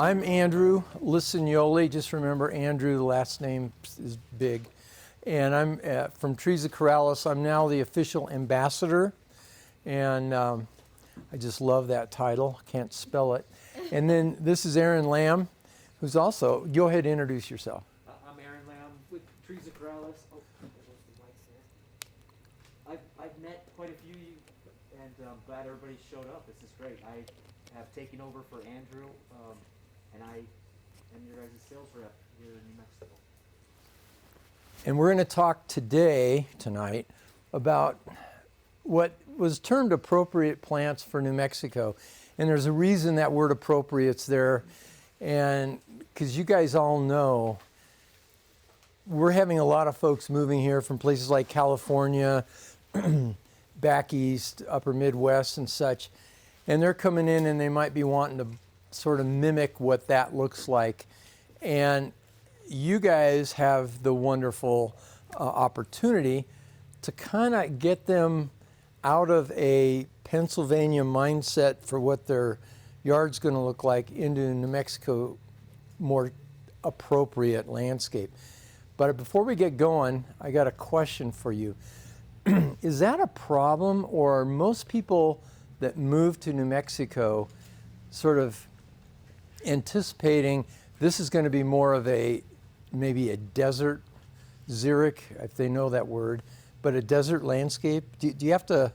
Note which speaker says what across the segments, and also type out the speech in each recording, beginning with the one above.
Speaker 1: I'm Andrew Lisignoli. Just remember, Andrew, the last name is big. And I'm from Trees of Corrales. I'm now the official ambassador. And I just love that title. Can't spell it. And then this is Aaron Lamb, who's also, go ahead and introduce yourself.
Speaker 2: I'm Aaron Lamb with Trees of Corrales. Oh, there's the mics there. I've met quite a few, and I'm glad everybody showed up. This is great. I have taken over for Andrew, and I am your guys' sales rep here in New Mexico.
Speaker 1: And we're going to talk tonight, about what was termed appropriate plants for New Mexico. And there's a reason that word appropriate's there. And because you guys all know, we're having a lot of folks moving here from places like California, back east, upper Midwest and such. And they're coming in and they might be wanting to sort of mimic what that looks like. And you guys have the wonderful opportunity to kind of get them out of a Pennsylvania mindset for what their yard's going to look like into New Mexico more appropriate landscape. But before we get going, I got a question for you. Is that a problem, or are most people that move to New Mexico sort of anticipating this is going to be more of a, maybe a desert xeric, if they know that word, but a desert landscape? Do you have to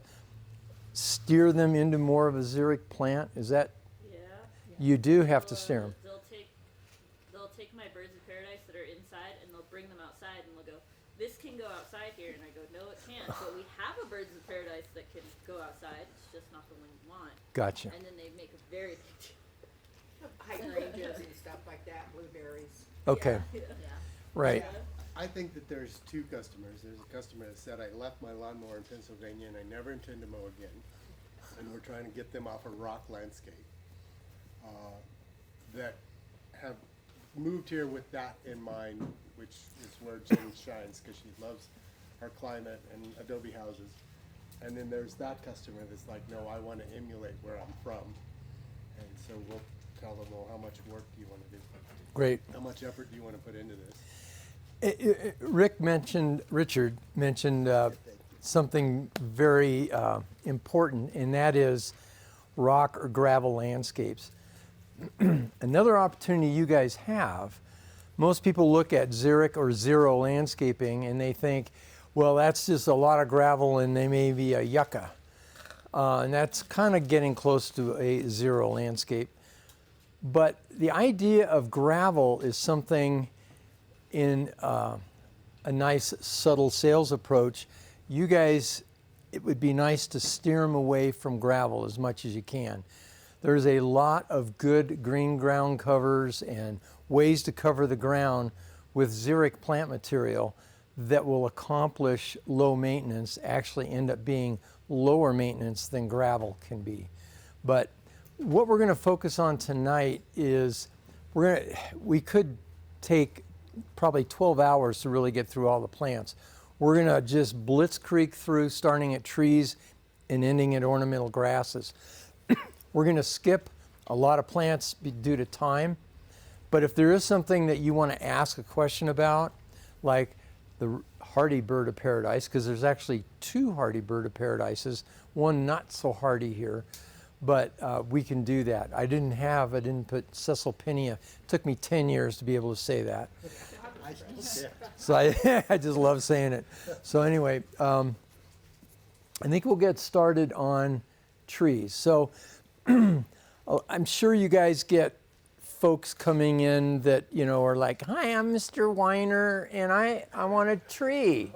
Speaker 1: steer them into more of a xeric plant? Is that?
Speaker 3: Yeah.
Speaker 1: You do have to steer them.
Speaker 3: They'll take my birds of paradise that are inside and they'll bring them outside and they'll go, this can go outside here, and I go, no, it can't. But we have a birds of paradise that can go outside. It's just not the one you want.
Speaker 1: Gotcha.
Speaker 3: And then they make a very big
Speaker 4: Hydrangeas and stuff like that, blueberries.
Speaker 1: Okay.
Speaker 3: Yeah.
Speaker 1: Right.
Speaker 5: I think that there's two customers. There's a customer that said, I left my lawnmower in Pennsylvania and I never intend to mow again. And we're trying to get them off a rock landscape. That have moved here with that in mind, which is where Jen shines, because she loves our climate and adobe houses. And then there's that customer that's like, no, I want to emulate where I'm from. And so we'll tell them, well, how much work do you want to do?
Speaker 1: Great.
Speaker 5: How much effort do you want to put into this?
Speaker 1: Richard mentioned something very important, and that is rock or gravel landscapes. Another opportunity you guys have, most people look at xeric or zero landscaping and they think, well, that's just a lot of gravel and they may be a yucca. And that's kind of getting close to a zero landscape. But the idea of gravel is something in a nice subtle sales approach. You guys, it would be nice to steer them away from gravel as much as you can. There's a lot of good green ground covers and ways to cover the ground with xeric plant material that will accomplish low maintenance, actually end up being lower maintenance than gravel can be. But what we're going to focus on tonight is we could take probably 12 hours to really get through all the plants. We're going to just blitzkrieg through, starting at trees and ending at ornamental grasses. We're going to skip a lot of plants due to time, but if there is something that you want to ask a question about, like the hardy bird of paradise, because there's actually two hardy bird of paradises, one not so hardy here, but we can do that. I didn't put Caesalpinia. It took me 10 years to be able to say that. So I just love saying it. So anyway, I think we'll get started on trees. So I'm sure you guys get folks coming in that, are like, hi, I'm Mr. Weiner and I want a tree,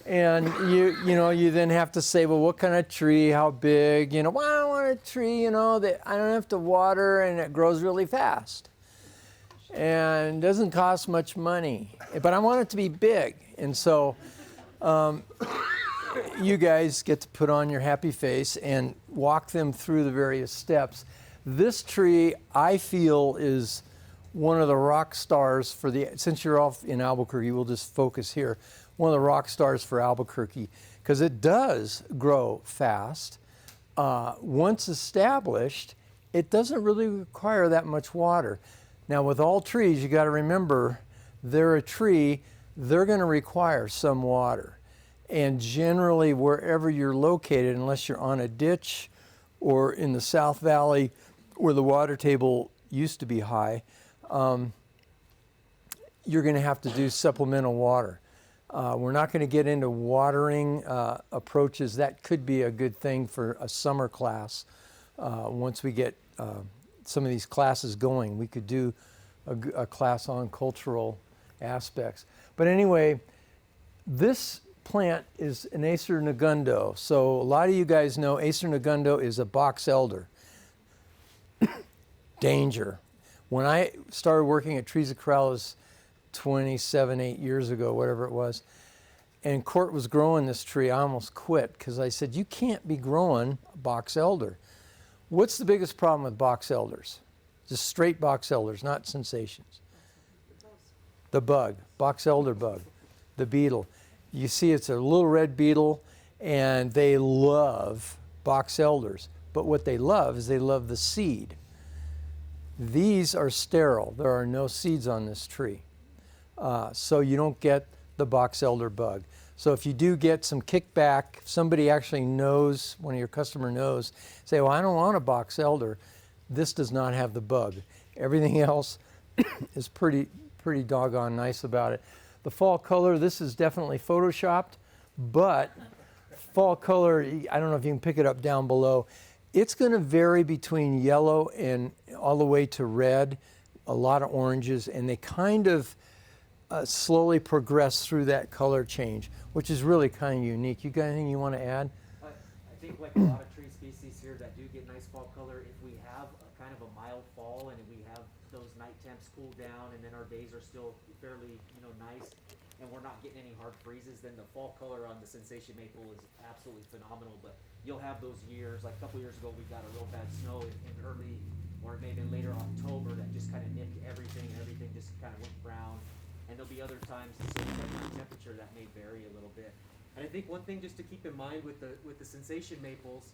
Speaker 1: And you then have to say, well, what kind of tree, how big, well, I want a tree, that I don't have to water and it grows really fast. And doesn't cost much money, but I want it to be big. And so you guys get to put on your happy face and walk them through the various steps. This tree, I feel, is one of the rock stars for since you're off in Albuquerque, we'll just focus here. One of the rock stars for Albuquerque, because it does grow fast. Once established, it doesn't really require that much water. Now, with all trees, you got to remember they're a tree, they're going to require some water. And generally, wherever you're located, unless you're on a ditch or in the South Valley where the water table used to be high, you're going to have to do supplemental water. We're not going to get into watering approaches. That could be a good thing for a summer class. Once we get some of these classes going, we could do a class on cultural aspects. But anyway, this plant is an Acer negundo. So a lot of you guys know Acer negundo is a box elder. Danger. When I started working at Trees of Corrales 8 years ago, whatever it was, and Court was growing this tree, I almost quit because I said, you can't be growing box elder. What's the biggest problem with box elders? Just straight box elders, not sensations. The bug, box elder bug, the beetle. You see it's a little red beetle, and they love box elders. But what they love is they love the seed. These are sterile. There are no seeds on this tree. So you don't get the box elder bug. So if you do get some kickback, if somebody actually knows, one of your customer knows, say, well, I don't want a box elder, this does not have the bug. Everything else is pretty doggone nice about it. The fall color, this is definitely photoshopped, but fall color, I don't know if you can pick it up down below. It's going to vary between yellow and all the way to red, a lot of oranges, and they kind of slowly progress through that color change, which is really kind of unique. You got anything you want to add?
Speaker 2: I think like a lot of tree species here that do get nice fall color, if we have a kind of a mild fall and we have those night temps cool down and then our days are still fairly, nice, and we're not getting any hard freezes, then the fall color on the Sensation Maple is absolutely phenomenal. But you'll have those years, like a couple years ago, we got a real bad snow in early, or maybe later October, that just kind of nipped everything, and everything just kind of went brown. And there'll be other times, so depending on temperature, that may vary a little bit. And I think one thing just to keep in mind with the Sensation Maples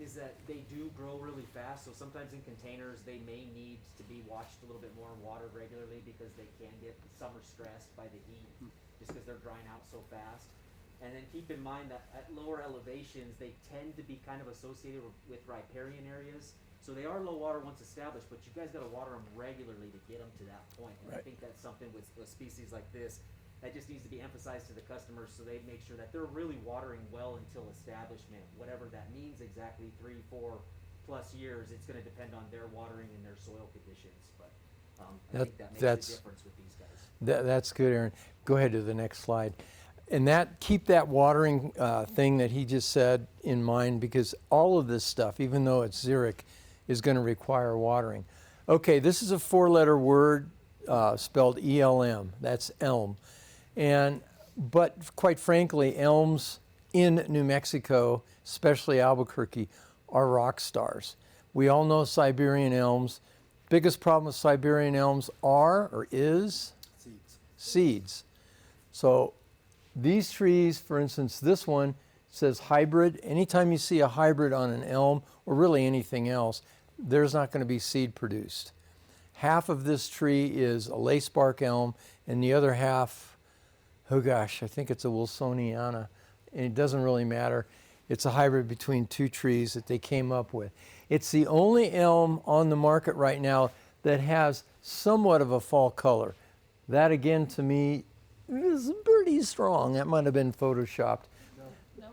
Speaker 2: is that they do grow really fast. So sometimes in containers, they may need to be watched a little bit more and watered regularly because they can get summer stressed by the heat, just because they're drying out so fast. And then keep in mind that at lower elevations, they tend to be kind of associated with riparian areas. So they are low water once established, but you guys got to water them regularly to get them to that point. And I think that's something with a species like this that just needs to be emphasized to the customers, so they make sure that they're really watering well until establishment. Whatever that means exactly, 3, 4+ years, it's going to depend on their watering and their soil conditions. But I think that makes a difference with these guys.
Speaker 1: That's good, Aaron. Go ahead to the next slide. And keep that watering thing that he just said in mind, because all of this stuff, even though it's xeric, is going to require watering. Okay, this is a 4-letter word spelled ELM. That's elm. But quite frankly, elms in New Mexico, especially Albuquerque, are rock stars. We all know Siberian elms. Biggest problem with Siberian elms is seeds. So these trees, for instance, this one says hybrid. Anytime you see a hybrid on an elm, or really anything else, there's not going to be seed produced. Half of this tree is a lacebark elm, and the other half, oh gosh, I think it's a Wilsoniana, and it doesn't really matter. It's a hybrid between two trees that they came up with. It's the only elm on the market right now that has somewhat of a fall color. That again, to me, is pretty strong. That might have been photoshopped.
Speaker 3: No,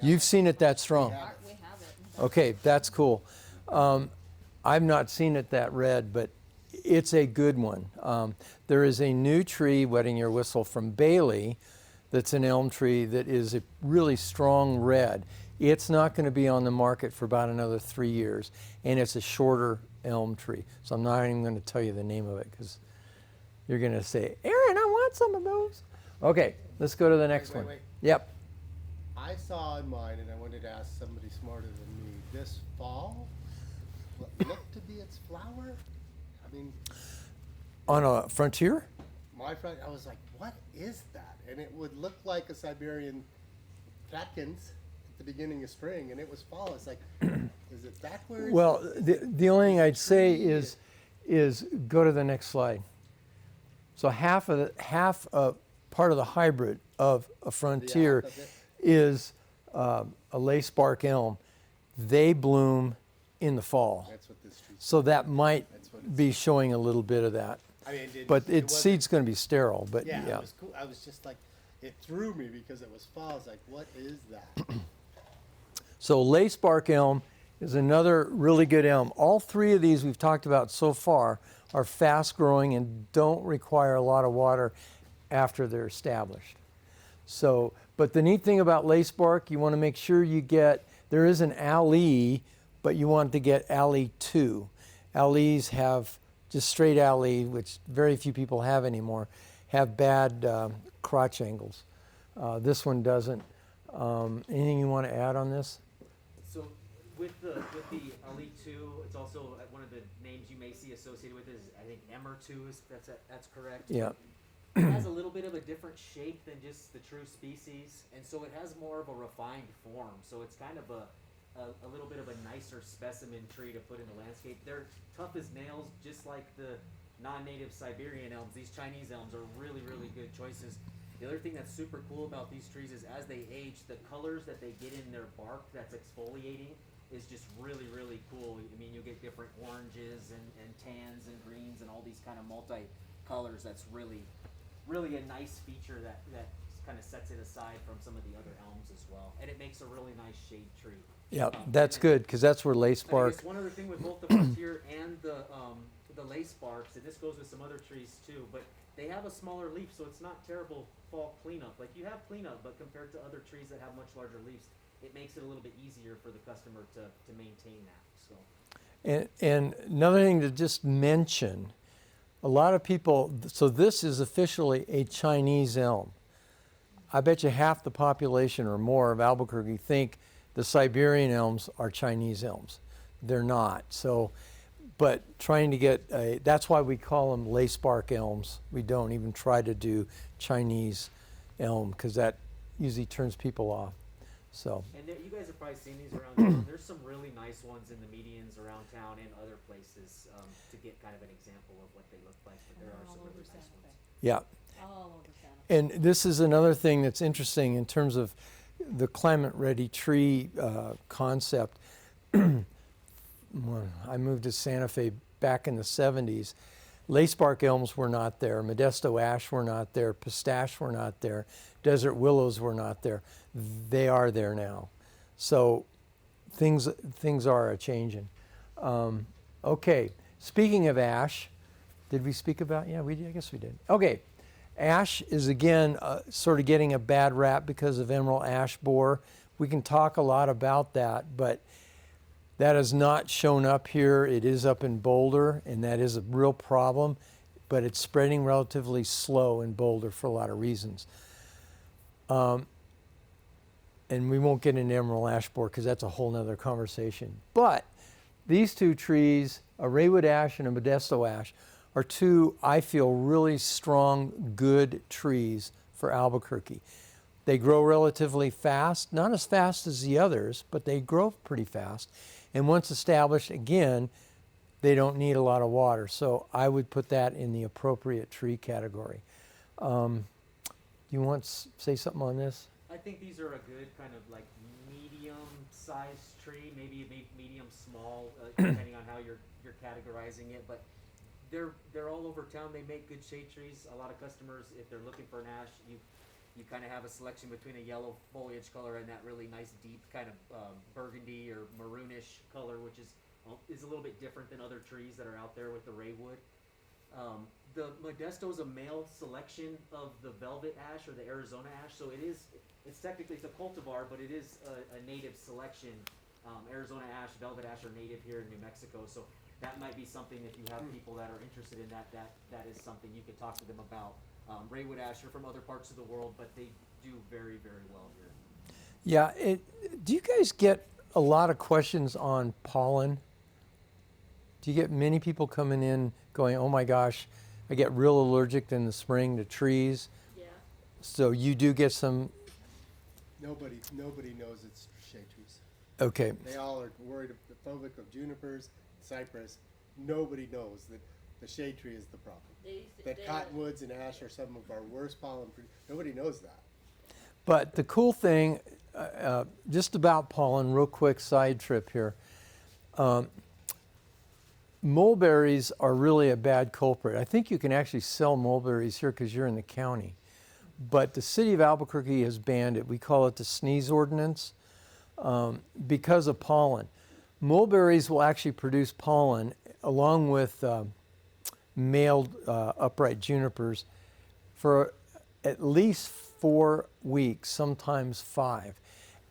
Speaker 1: You've seen it that strong?
Speaker 3: we have it.
Speaker 1: Okay, that's cool. I've not seen it that red, but it's a good one. There is a new tree, wetting your whistle, from Bailey that's an elm tree that is a really strong red. It's not going to be on the market for about another 3 years, and it's a shorter elm tree. So I'm not even going to tell you the name of it because you're going to say, Aaron, I want some of those. Okay, let's go to the next one.
Speaker 5: Wait.
Speaker 1: Yep.
Speaker 5: I saw in mine, and I wanted to ask somebody smarter than me, this fall, what looked to be its flower? I mean,
Speaker 1: On a frontier?
Speaker 5: my friend, I was like, what is that? And it would look like a Siberian catkins at the beginning of spring, and it was fall. It's like, Is it backwards?
Speaker 1: Well,
Speaker 5: Is
Speaker 1: the only thing I'd say
Speaker 5: tree?
Speaker 1: is go to the next slide. So half of part of the hybrid of a frontier
Speaker 5: of it?
Speaker 1: is a lace bark elm. They bloom in the fall,
Speaker 5: That's what this tree.
Speaker 1: so that might
Speaker 5: That's what it's.
Speaker 1: be showing a little bit of that.
Speaker 5: I mean,
Speaker 1: But
Speaker 5: it
Speaker 1: its
Speaker 5: wasn't-
Speaker 1: seed's going to be sterile. But
Speaker 5: Yeah,
Speaker 1: yeah.
Speaker 5: it was cool. I was just like, it threw me because it was fall. I was like, what is that?
Speaker 1: So lace bark elm is another really good elm. All three of these we've talked about so far are fast growing and don't require a lot of water after they're established. So, but the neat thing about lace bark, you want to make sure you get, there is an alley, but you want to get alley 2. Alleys have just straight alley, which very few people have anymore, have bad crotch angles. This one doesn't. Anything you want to add on this?
Speaker 2: So with the LE2, it's also one of the names you may see associated with it is I think Emmer2 is that's correct.
Speaker 1: Yeah.
Speaker 2: It has a little bit of a different shape than just the true species, and so it has more of a refined form. So it's kind of a little bit of a nicer specimen tree to put in the landscape. They're tough as nails, just like the non-native Siberian elms. These Chinese elms are really, really good choices. The other thing that's super cool about these trees is as they age, the colors that they get in their bark that's exfoliating is just really, really cool. I mean, you'll get different oranges and tans and greens and all these kind of multi-colors. That's really, really a nice feature that kind of sets it aside from some of the other elms as well. And it makes a really nice shade tree.
Speaker 1: Yeah, that's good because that's where lace
Speaker 2: And I
Speaker 1: bark.
Speaker 2: guess one other thing with both the frontier and the lace barks, and this goes with some other trees too, but they have a smaller leaf, so it's not terrible fall cleanup. Like you have cleanup, but compared to other trees that have much larger leaves, it makes it a little bit easier for the customer to maintain that. So.
Speaker 1: And another thing to just mention, a lot of people, so this is officially a Chinese elm. I bet you half the population or more of Albuquerque think the Siberian elms are Chinese elms. They're not. So, but trying to get that's why we call them lace bark elms. We don't even try to do Chinese elm because that usually turns people off. So.
Speaker 2: And you guys have probably seen these around town. There's some really nice ones in the medians around town and other places to get kind of an example of what they look like. But there are some really nice ones.
Speaker 1: Yeah.
Speaker 3: All over Santa Fe.
Speaker 1: And this is another thing that's interesting in terms of the climate-ready tree concept. When I moved to Santa Fe back in the 70s, lacebark elms were not there, Modesto ash were not there, pistache were not there, desert willows were not there. They are there now. So things are a-changing. Okay, speaking of ash, did we speak about, yeah, we did, I guess we did. Okay, ash is again sort of getting a bad rap because of emerald ash borer. We can talk a lot about that, but that has not shown up here. It is up in Boulder, and that is a real problem, but it's spreading relatively slow in Boulder for a lot of reasons. And we won't get into emerald ash borer because that's a whole nother conversation. But these two trees, a Raywood ash and a Modesto ash, are two, I feel, really strong, good trees for Albuquerque. They grow relatively fast, not as fast as the others, but they grow pretty fast. And once established, again, they don't need a lot of water. So I would put that in the appropriate tree category. Do you want to say something on this?
Speaker 2: I think these are a good kind of like medium-sized tree, maybe medium small, depending on how you're categorizing it. But they're all over town. They make good shade trees. A lot of customers, if they're looking for an ash, you kind of have a selection between a yellow foliage color and that really nice deep kind of burgundy or maroonish color, which is a little bit different than other trees that are out there with the Raywood. The Modesto is a male selection of the velvet ash or the Arizona ash, so it's technically a cultivar, but it is a native selection. Arizona ash, velvet ash are native here in New Mexico, so that might be something if you have people that are interested in that is something you could talk to them about. Raywood ash are from other parts of the world, but they do very, very well here.
Speaker 1: Yeah, do you guys get a lot of questions on pollen? Do you get many people coming in going, oh my gosh, I get real allergic in the spring to trees?
Speaker 3: Yeah.
Speaker 1: So you do get some,
Speaker 5: Nobody knows it's shade trees.
Speaker 1: Okay.
Speaker 5: They all are worried, phobic of junipers, cypress. Nobody knows that the shade tree is the problem. That cottonwoods and ash are some of our worst pollen. Nobody knows that.
Speaker 1: But the cool thing, just about pollen, real quick side trip here. Mulberries are really a bad culprit. I think you can actually sell mulberries here because you're in the county. But the city of Albuquerque has banned it. We call it the sneeze ordinance because of pollen. Mulberries will actually produce pollen along with male upright junipers for at least 4 weeks, sometimes 5.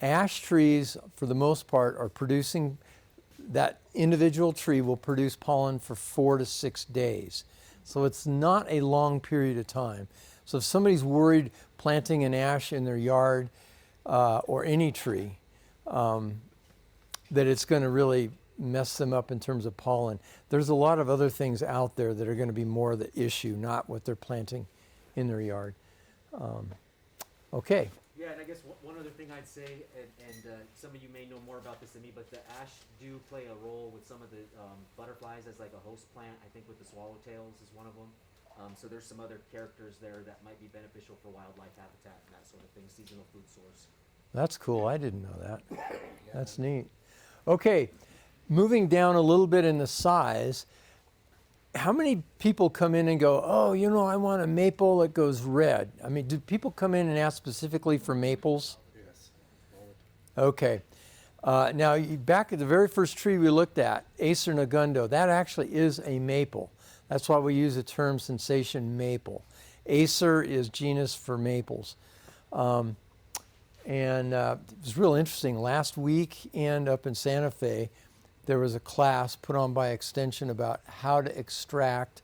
Speaker 1: Ash trees, for the most part, are producing, that individual tree will produce pollen for 4 to 6 days. So it's not a long period of time. So if somebody's worried planting an ash in their yard or any tree, that it's going to really mess them up in terms of pollen. There's a lot of other things out there that are going to be more the issue, not what they're planting in their yard. Okay.
Speaker 2: Yeah, and I guess one other thing I'd say, and some of you may know more about this than me, but the ash do play a role with some of the butterflies as like a host plant. I think with the swallowtails is one of them. So there's some other characters there that might be beneficial for wildlife habitat and that sort of thing, seasonal food source.
Speaker 1: That's cool. I didn't know that. That's neat. Okay, moving down a little bit in the size, how many people come in and go, oh, you know, I want a maple that goes red? I mean, do people come in and ask specifically for maples?
Speaker 5: Yes.
Speaker 1: Okay. Now, back at the very first tree we looked at, Acer negundo, that actually is a maple. That's why we use the term sensation maple. Acer is genus for maples. And it was real interesting. Last weekend up in Santa Fe, there was a class put on by Extension about how to extract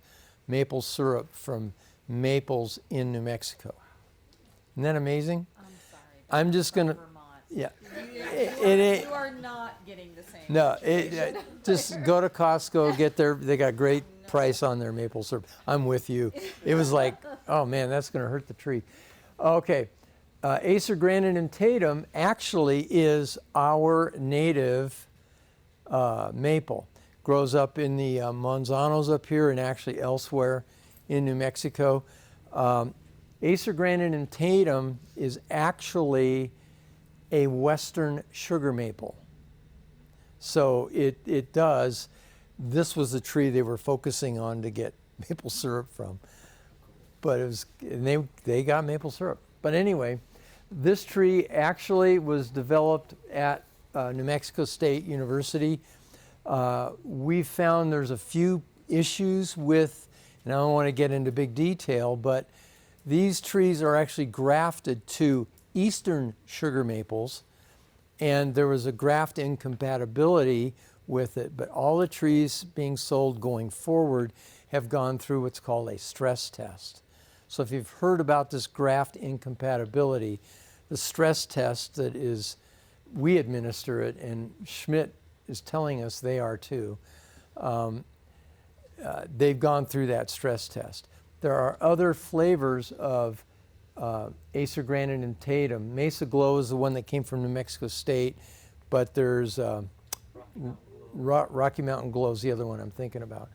Speaker 1: maple syrup from maples in New Mexico. Isn't that amazing?
Speaker 4: I'm sorry.
Speaker 1: I'm just going to,
Speaker 4: Vermont.
Speaker 1: yeah.
Speaker 4: You are not getting the same.
Speaker 1: No, just go to Costco, they got great price on their maple syrup. I'm with you. It was like, oh man, that's going to hurt the tree. Okay. Acer grandinentatum actually is our native maple. Grows up in the Manzanos up here and actually elsewhere in New Mexico. Acer grandinentatum is actually a western sugar maple. So it does, this was the tree they were focusing on to get maple syrup from. But it was, and they got maple syrup. But anyway, this tree actually was developed at New Mexico State University. We found there's a few issues with, and I don't want to get into big detail, but these trees are actually grafted to eastern sugar maples, and there was a graft incompatibility with it, but all the trees being sold going forward have gone through what's called a stress test. So if you've heard about this graft incompatibility, the stress test that is, we administer it, and Schmidt is telling us they are too. They've gone through that stress test. There are other flavors of Acer grandinentatum. Mesa Glow is the one that came from New Mexico State, but there's Rocky Mountain Glow is the other one I'm thinking about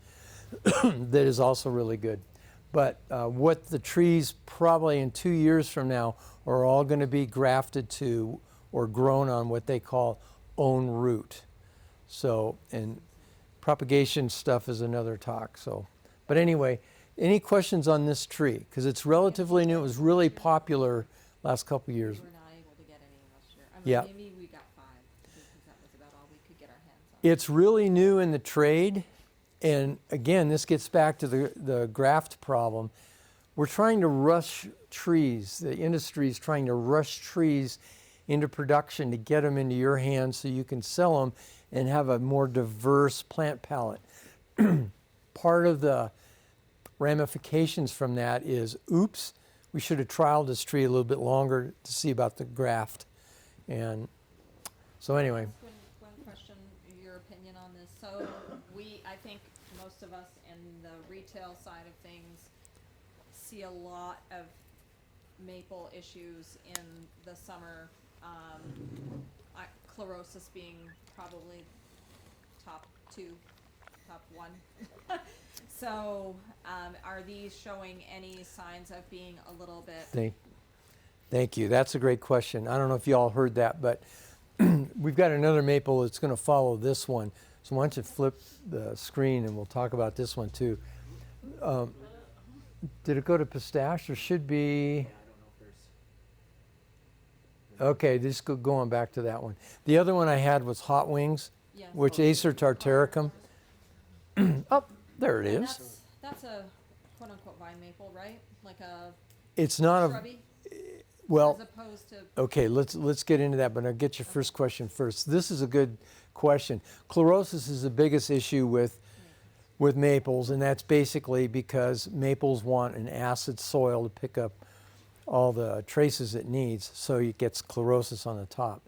Speaker 1: that is also really good. But what the trees probably in 2 years from now are all going to be grafted to or grown on what they call own root. So, and propagation stuff is another talk. So, but anyway, any questions on this tree? Because it's relatively new. It was really popular last couple of years.
Speaker 4: We were not able to get any last year. I mean,
Speaker 1: Yeah.
Speaker 4: maybe we got 5 because that was about all we could get our hands on.
Speaker 1: It's really new in the trade. And again, this gets back to the graft problem. We're trying to rush trees. The industry is trying to rush trees into production to get them into your hands so you can sell them and have a more diverse plant palette. Part of the ramifications from that is, oops, we should have trialed this tree a little bit longer to see about the graft. And so anyway.
Speaker 4: One question, your opinion on this. So I think most of us in the retail side of things see a lot of maple issues in the summer. chlorosis being probably top 2, top 1. So, are these showing any signs of being a little bit?
Speaker 1: Thank you. That's a great question. I don't know if you all heard that, but we've got another maple that's going to follow this one. So why don't you flip the screen and we'll talk about this one too. Did it go to pistache? There should be.
Speaker 2: Yeah, I don't know if there's.
Speaker 1: Okay, just go on back to that one. The other one I had was hot wings,
Speaker 4: Yes.
Speaker 1: which Acer tartaricum. Oh, there it
Speaker 4: And
Speaker 1: is.
Speaker 4: that's a quote unquote vine maple, right? Like a
Speaker 1: It's not a
Speaker 4: shrubby,
Speaker 1: well.
Speaker 4: as opposed to.
Speaker 1: Okay, let's get into that, but I'll get your first question first. This is a good question. Chlorosis is the biggest issue with maples, and that's basically because maples want an acid soil to pick up all the traces it needs, so it gets chlorosis on the top.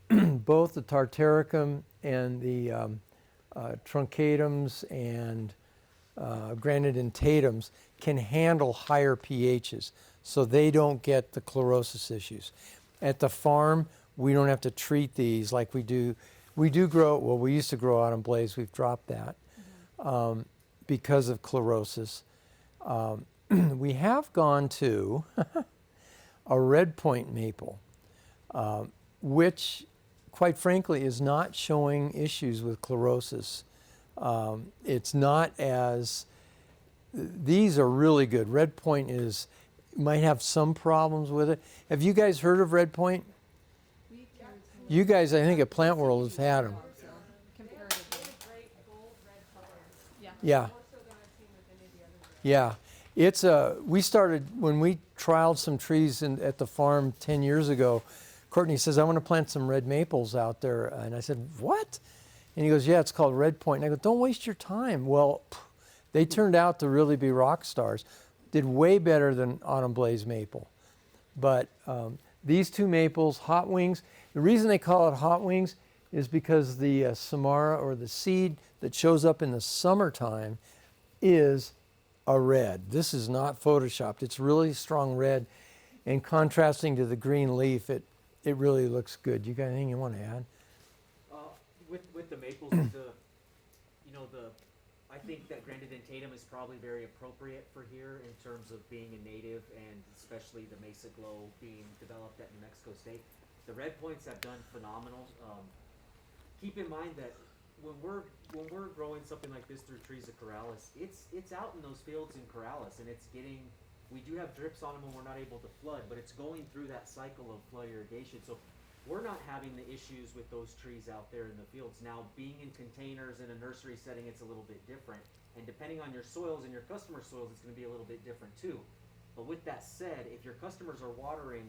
Speaker 1: Both the tartaricum and the truncatums and granidentatus can handle higher pHs, so they don't get the chlorosis issues. At the farm, we don't have to treat these like we do. We do grow, well, we used to grow autumn blaze. We've dropped that because of chlorosis. We have gone to a red point maple, which, quite frankly, is not showing issues with chlorosis. It's not as, these are really good. Red point might have some problems with it. Have you guys heard of red point? You guys, I think at Plant World have had them.
Speaker 4: Comparatively. Yeah.
Speaker 1: Yeah. Yeah. It's we started, when we trialed some trees at the farm 10 years ago, Courtney says, I want to plant some red maples out there. And I said, what? And he goes, yeah, it's called red point. And I go, don't waste your time. Well, they turned out to really be rock stars. Did way better than autumn blaze maple. But these two maples, hot wings, the reason they call it hot wings is because the samara, or the seed that shows up in the summertime, is a red. This is not photoshopped. It's really strong red, and contrasting to the green leaf, it really looks good. You got anything you want to add?
Speaker 2: With the maples, I think that granidentatum is probably very appropriate for here in terms of being a native, and especially the Mesa Glow being developed at New Mexico State. The red points have done phenomenal. Keep in mind that when we're growing something like this through Trees of Corrales, it's out in those fields in Corrales, and we do have drips on them when we're not able to flood, but it's going through that cycle of flood irrigation. So we're not having the issues with those trees out there in the fields. Now, being in containers in a nursery setting, it's a little bit different. And depending on your soils and your customer soils, it's going to be a little bit different too. But with that said, if your customers are watering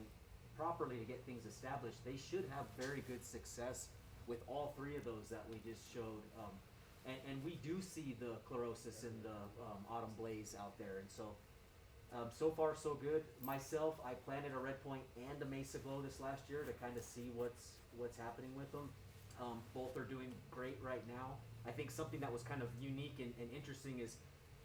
Speaker 2: properly to get things established, they should have very good success with all three of those that we just showed. And we do see the chlorosis in the autumn blaze out there. And so so far so good. Myself, I planted a red point and a Mesa Glow this last year to kind of see what's happening with them. Both are doing great right now. I think something that was kind of unique and interesting is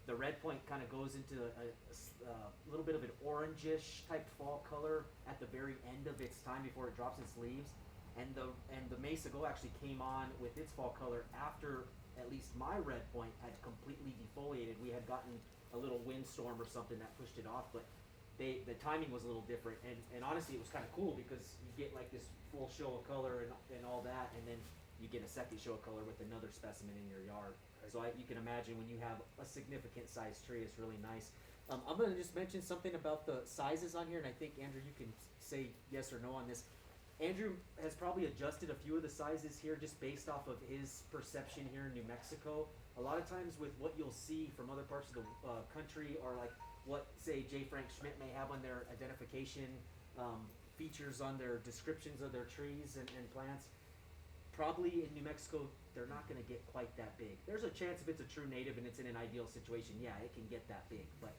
Speaker 2: the red point kind of goes into a little bit of an orangish type fall color at the very end of its time before it drops its leaves. And the Mesa Glow actually came on with its fall color after at least my red point had completely defoliated. We had gotten a little windstorm or something that pushed it off, but the timing was a little different, and honestly it was kind of cool because you get like this full show of color and all that, and then you get a second show of color with another specimen in your yard. So you can imagine when you have a significant sized tree, it's really nice. I'm going to just mention something about the sizes on here, and I think, Andrew, you can say yes or no on this. Andrew has probably adjusted a few of the sizes here just based off of his perception here in New Mexico. A lot of times with what you'll see from other parts of the country, or like what, say, J. Frank Schmidt may have on their identification features on their descriptions of their trees and plants, probably in New Mexico, they're not going to get quite that big. There's a chance if it's a true native and it's in an ideal situation, yeah, it can get that big, but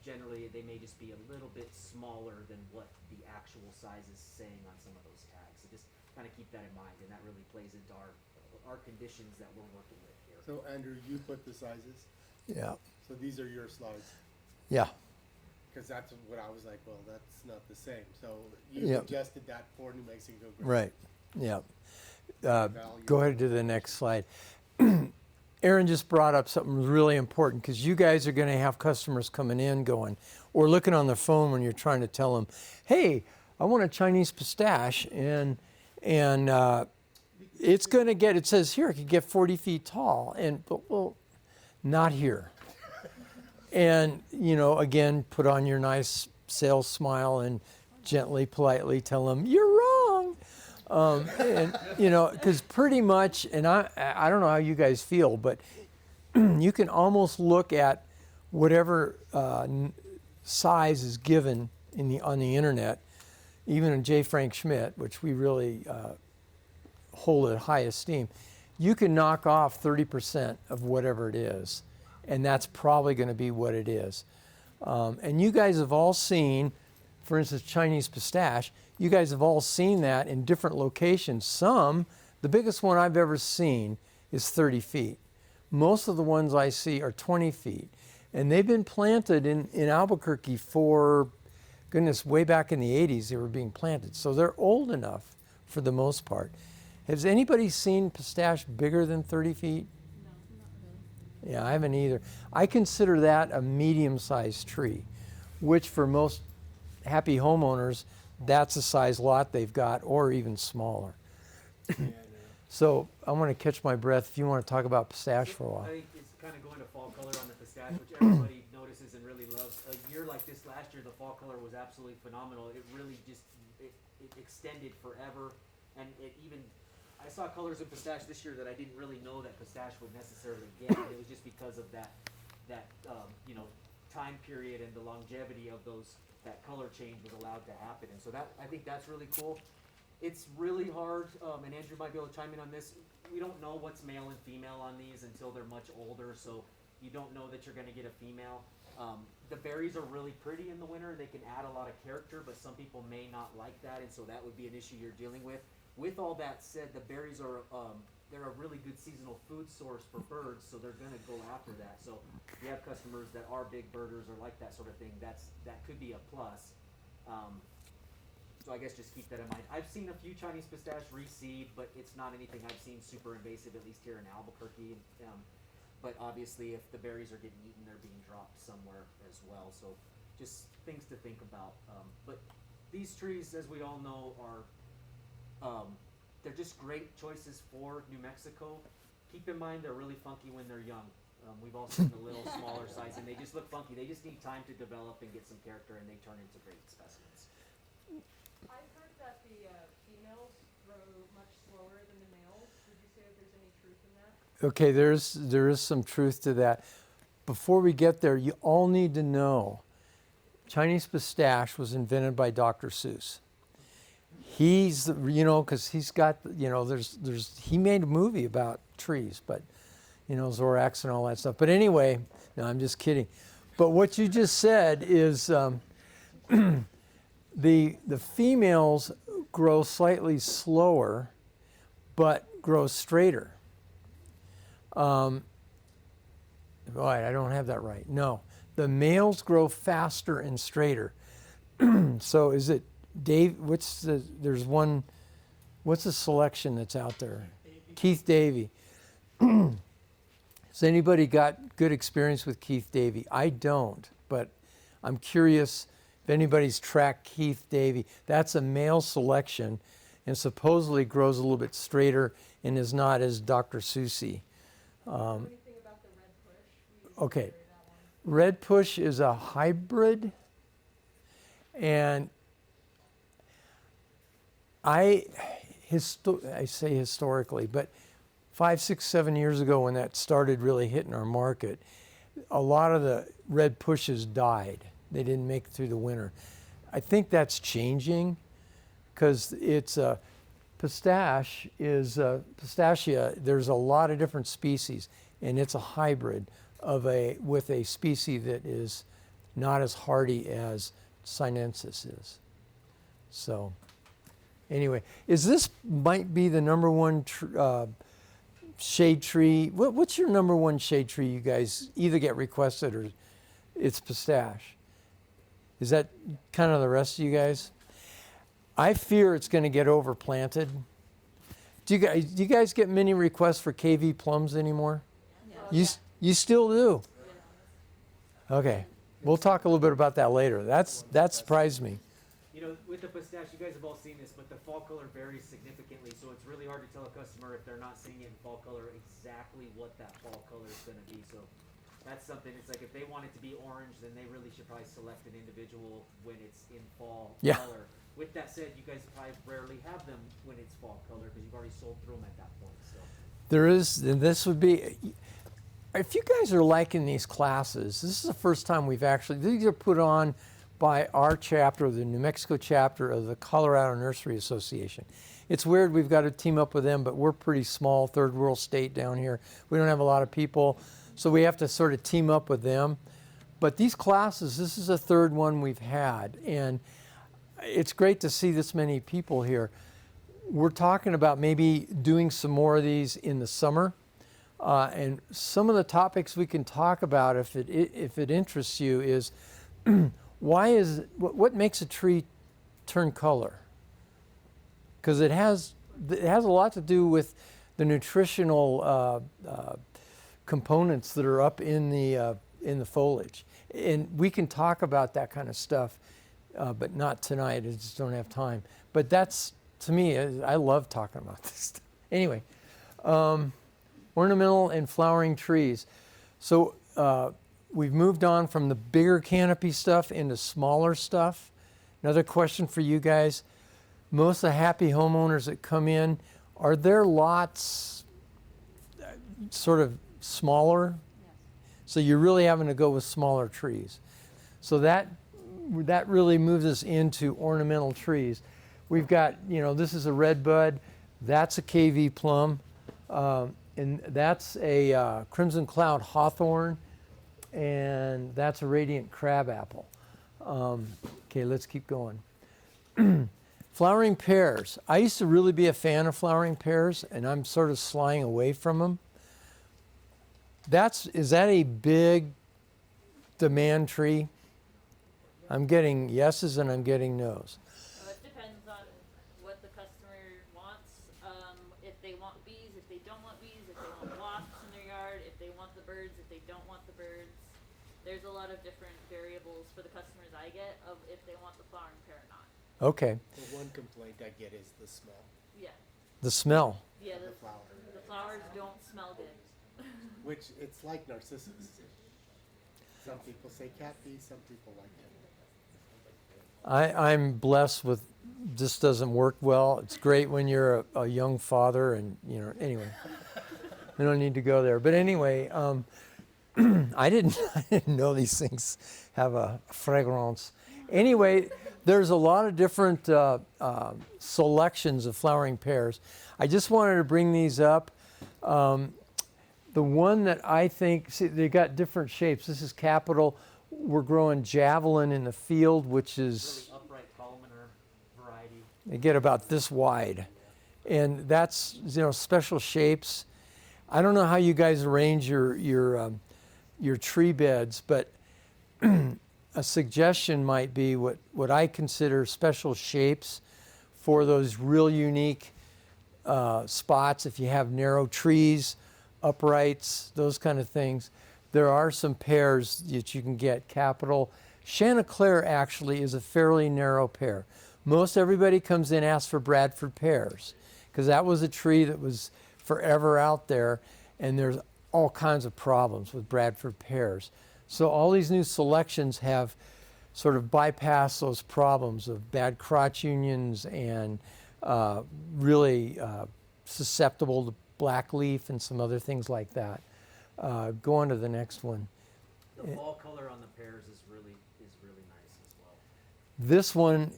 Speaker 2: generally they may just be a little bit smaller than what the actual size is saying on some of those tags. So just kind of keep that in mind, and that really plays into our conditions that we're working with here.
Speaker 5: So Andrew, you put the sizes.
Speaker 1: Yeah.
Speaker 5: So these are your slides.
Speaker 1: Yeah.
Speaker 5: Because that's what I was like, well, that's not the same. So you
Speaker 1: Yep.
Speaker 5: adjusted that for New Mexico.
Speaker 1: Right. Yeah.
Speaker 5: value.
Speaker 1: Go ahead to the next slide. Aaron just brought up something really important because you guys are going to have customers coming in going or looking on the phone when you're trying to tell them, hey, I want a Chinese pistache and it's going to get, it says here, it could get 40 feet tall. But well, not here. And, you know, again, put on your nice sales smile and gently, politely tell them, you're wrong. And, you know, because pretty much, and I don't know how you guys feel, but you can almost look at whatever size is given on the internet, even in J. Frank Schmidt, which we really hold at high esteem. You can knock off 30% of whatever it is, and that's probably going to be what it is. And you guys have all seen, for instance, Chinese pistache, you guys have all seen that in different locations. The biggest one I've ever seen is 30 feet. Most of the ones I see are 20 feet. And they've been planted in Albuquerque for, goodness, way back in the 80s they were being planted. So they're old enough for the most part. Has anybody seen pistache bigger than 30 feet?
Speaker 3: No, not really.
Speaker 1: Yeah, I haven't either. I consider that a medium-sized tree, which for most happy homeowners, that's the size lot they've got, or even smaller. So I want to catch my breath if you want to talk about pistache for a while.
Speaker 2: I think it's kind of going to fall color on the pistache, which everybody notices and really loves. A year like this last year, the fall color was absolutely phenomenal. It really just, it extended forever. And I saw colors in pistache this year that I didn't really know that pistache would necessarily get. And it was just because of that you know, time period and the longevity of that color change was allowed to happen. And so I think that's really cool. It's really hard, and Andrew might be able to chime in on this. We don't know what's male and female on these until they're much older, so you don't know that you're going to get a female. The berries are really pretty in the winter. They can add a lot of character, but some people may not like that, and so that would be an issue you're dealing with. With all that said, the berries are they're a really good seasonal food source for birds, so they're going to go after that. So if you have customers that are big birders or like that sort of thing, that could be a plus. So I guess just keep that in mind. I've seen a few Chinese pistache reseed, but it's not anything I've seen super invasive, at least here in Albuquerque. But obviously, if the berries are getting eaten, they're being dropped somewhere as well. So just things to think about. But these trees, as we all know, are they're just great choices for New Mexico. Keep in mind they're really funky when they're young. We've all seen the little smaller size, and they just look funky. They just need time to develop and get some character, and they turn into great specimens.
Speaker 6: I've heard that the females grow much slower than the males. Would you say that there's any truth in that?
Speaker 1: Okay, there is some truth to that. Before we get there, you all need to know Chinese pistache was invented by Dr. Seuss. He's, you know, because he's got, you know, he made a movie about trees, but, you know, Zorax and all that stuff. But anyway, no, I'm just kidding. But what you just said is the females grow slightly slower, but grow straighter. Right, I don't have that right. No, the males grow faster and straighter. So is it Dave? What's the selection that's out there? Keith Davey. Has anybody got good experience with Keith Davey? I don't, but I'm curious if anybody's tracked Keith Davey. That's a male selection and supposedly grows a little bit straighter and is not as Dr. Seussy.
Speaker 6: Anything about the red push?
Speaker 1: Okay, red push is a hybrid, and I say historically, but 5, 6, 7 years ago when that started really hitting our market, a lot of the red pushes died. They didn't make it through the winter. I think that's changing because it's pistachia. There's a lot of different species, and it's a hybrid with a species that is not as hardy as sinensis is. So, anyway, might be the number one shade tree? What's your number one shade tree you guys either get requested or it's pistache? Is that kind of the rest of you guys? I fear it's going to get overplanted Do you guys get many requests for KV plums anymore? You still do? Okay. We'll talk a little bit about that later. That surprised me.
Speaker 2: You know, with the pistachio, you guys have all seen this, but the fall color varies significantly, so it's really hard to tell a customer if they're not seeing it in fall color exactly what that fall color is going to be. So that's something. It's like if they want it to be orange, then they really should probably select an individual when it's in fall color. With that said, you guys probably rarely have them when it's fall color because you've already sold through them at that point. So
Speaker 1: There is, and this would be, if you guys are liking these classes, this is the first time these are put on by our chapter, the New Mexico chapter of the Colorado Nursery Association. It's weird, we've got to team up with them, but we're pretty small, third world state down here. We don't have a lot of people, so we have to sort of team up with them. But these classes, this is the third one we've had, and it's great to see this many people here. We're talking about maybe doing some more of these in the summer. And some of the topics we can talk about, if it interests you, is what makes a tree turn color? Because it has a lot to do with the nutritional components that are up in the foliage, and we can talk about that kind of stuff, but not tonight. I just don't have time. But that's, to me, I love talking about this stuff. Anyway. Ornamental and flowering trees. So we've moved on from the bigger canopy stuff into smaller stuff. Another question for you guys. Most of the happy homeowners that come in, are their lots sort of smaller?
Speaker 4: Yes.
Speaker 1: So you're really having to go with smaller trees. So that really moves us into ornamental trees. We've got, this is a red bud. That's a KV plum. And that's a crimson cloud hawthorn, and that's a radiant crabapple. Okay, let's keep going. Flowering pears. I used to really be a fan of flowering pears, and I'm sort of slying away from them. Is that a big demand tree? I'm getting yeses and I'm getting nos.
Speaker 3: It depends on what the customer wants. If they want bees, if they don't want bees, if they want wasps in their yard, if they want the birds, if they don't want the birds. There's a lot of different variables for the customers I get of if they want the flowering pear or not.
Speaker 1: Okay.
Speaker 5: The one complaint I get is the smell.
Speaker 3: Yeah.
Speaker 1: The smell.
Speaker 3: Yeah,
Speaker 5: The flower.
Speaker 3: the flowers don't smell good.
Speaker 5: Which it's like narcissus. Some people say cat pee, some people like it.
Speaker 1: I'm blessed with, this doesn't work well. It's great when you're a young father and, anyway. We don't need to go there. But anyway, I didn't know these things have a fragrance. Anyway, there's a lot of different selections of flowering pears. I just wanted to bring these up. The one that I think, see, they got different shapes. This is capital. We're growing javelin in the field, which is,
Speaker 2: really upright columnar variety.
Speaker 1: they get about this wide. And that's, special shapes. I don't know how you guys arrange your tree beds, but a suggestion might be what I consider special shapes for those real unique spots. If you have narrow trees, uprights, those kind of things. There are some pears that you can get. Capital. Chanticleer actually is a fairly narrow pear. Most everybody comes in asks for Bradford pears because that was a tree that was forever out there, and there's all kinds of problems with Bradford pears. So all these new selections have sort of bypassed those problems of bad crotch unions and really susceptible to black leaf and some other things like that. Go on to the next one.
Speaker 2: The fall color on the pears is really nice as well.
Speaker 1: This one,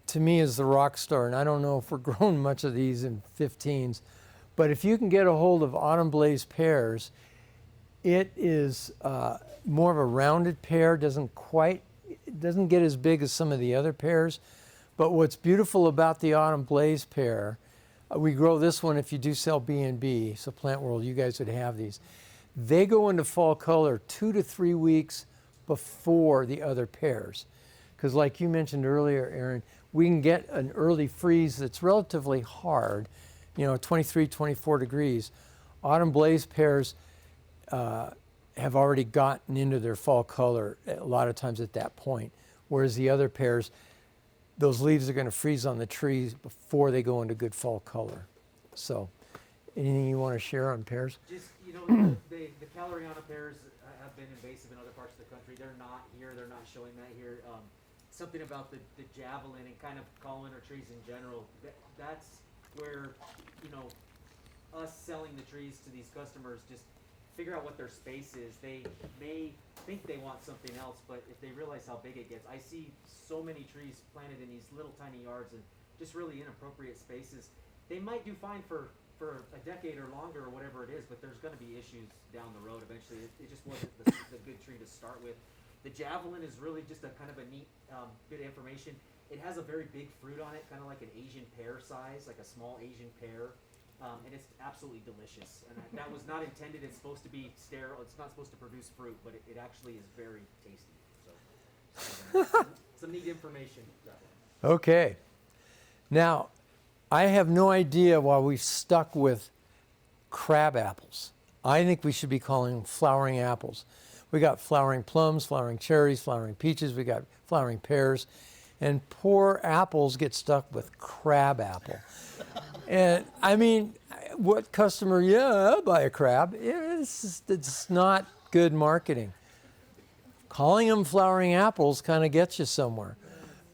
Speaker 1: to me, is the rock star, and I don't know if we're growing much of these in 15s, but if you can get a hold of Autumn Blaze pears, it is more of a rounded pear, doesn't get as big as some of the other pears, but what's beautiful about the Autumn Blaze pear, we grow this one if you do sell B&B, so Plant World, you guys would have these. They go into fall color 2 to 3 weeks before the other pears. Because like you mentioned earlier, Aaron, we can get an early freeze that's relatively hard, 23, 24 degrees. Autumn blaze pears have already gotten into their fall color a lot of times at that point, whereas the other pears, those leaves are going to freeze on the trees before they go into good fall color. So, anything you want to share on pears?
Speaker 2: Just, the Caloriana pears have been invasive in other parts of the country. They're not here. They're not showing that here. Something about the javelin and kind of calling our trees in general, that's where, us selling the trees to these customers, just figure out what their space is. They may think they want something else, but if they realize how big it gets, I see so many trees planted in these little tiny yards and just really inappropriate spaces. They might do fine for a decade or longer or whatever it is, but there's going to be issues down the road eventually. It just wasn't the good tree to start with. The javelin is really just a kind of a neat bit of information. It has a very big fruit on it, kind of like an Asian pear size, like a small Asian pear. And it's absolutely delicious. And that was not intended. It's supposed to be sterile. It's not supposed to produce fruit, but it actually is very tasty. So, some neat information.
Speaker 1: Okay. Now, I have no idea why we've stuck with crab apples. I think we should be calling them flowering apples. We got flowering plums, flowering cherries, flowering peaches. We got flowering pears. And poor apples get stuck with crab apple. And I mean, what customer, I'll buy a crab. It's not good marketing. Calling them flowering apples kind of gets you somewhere.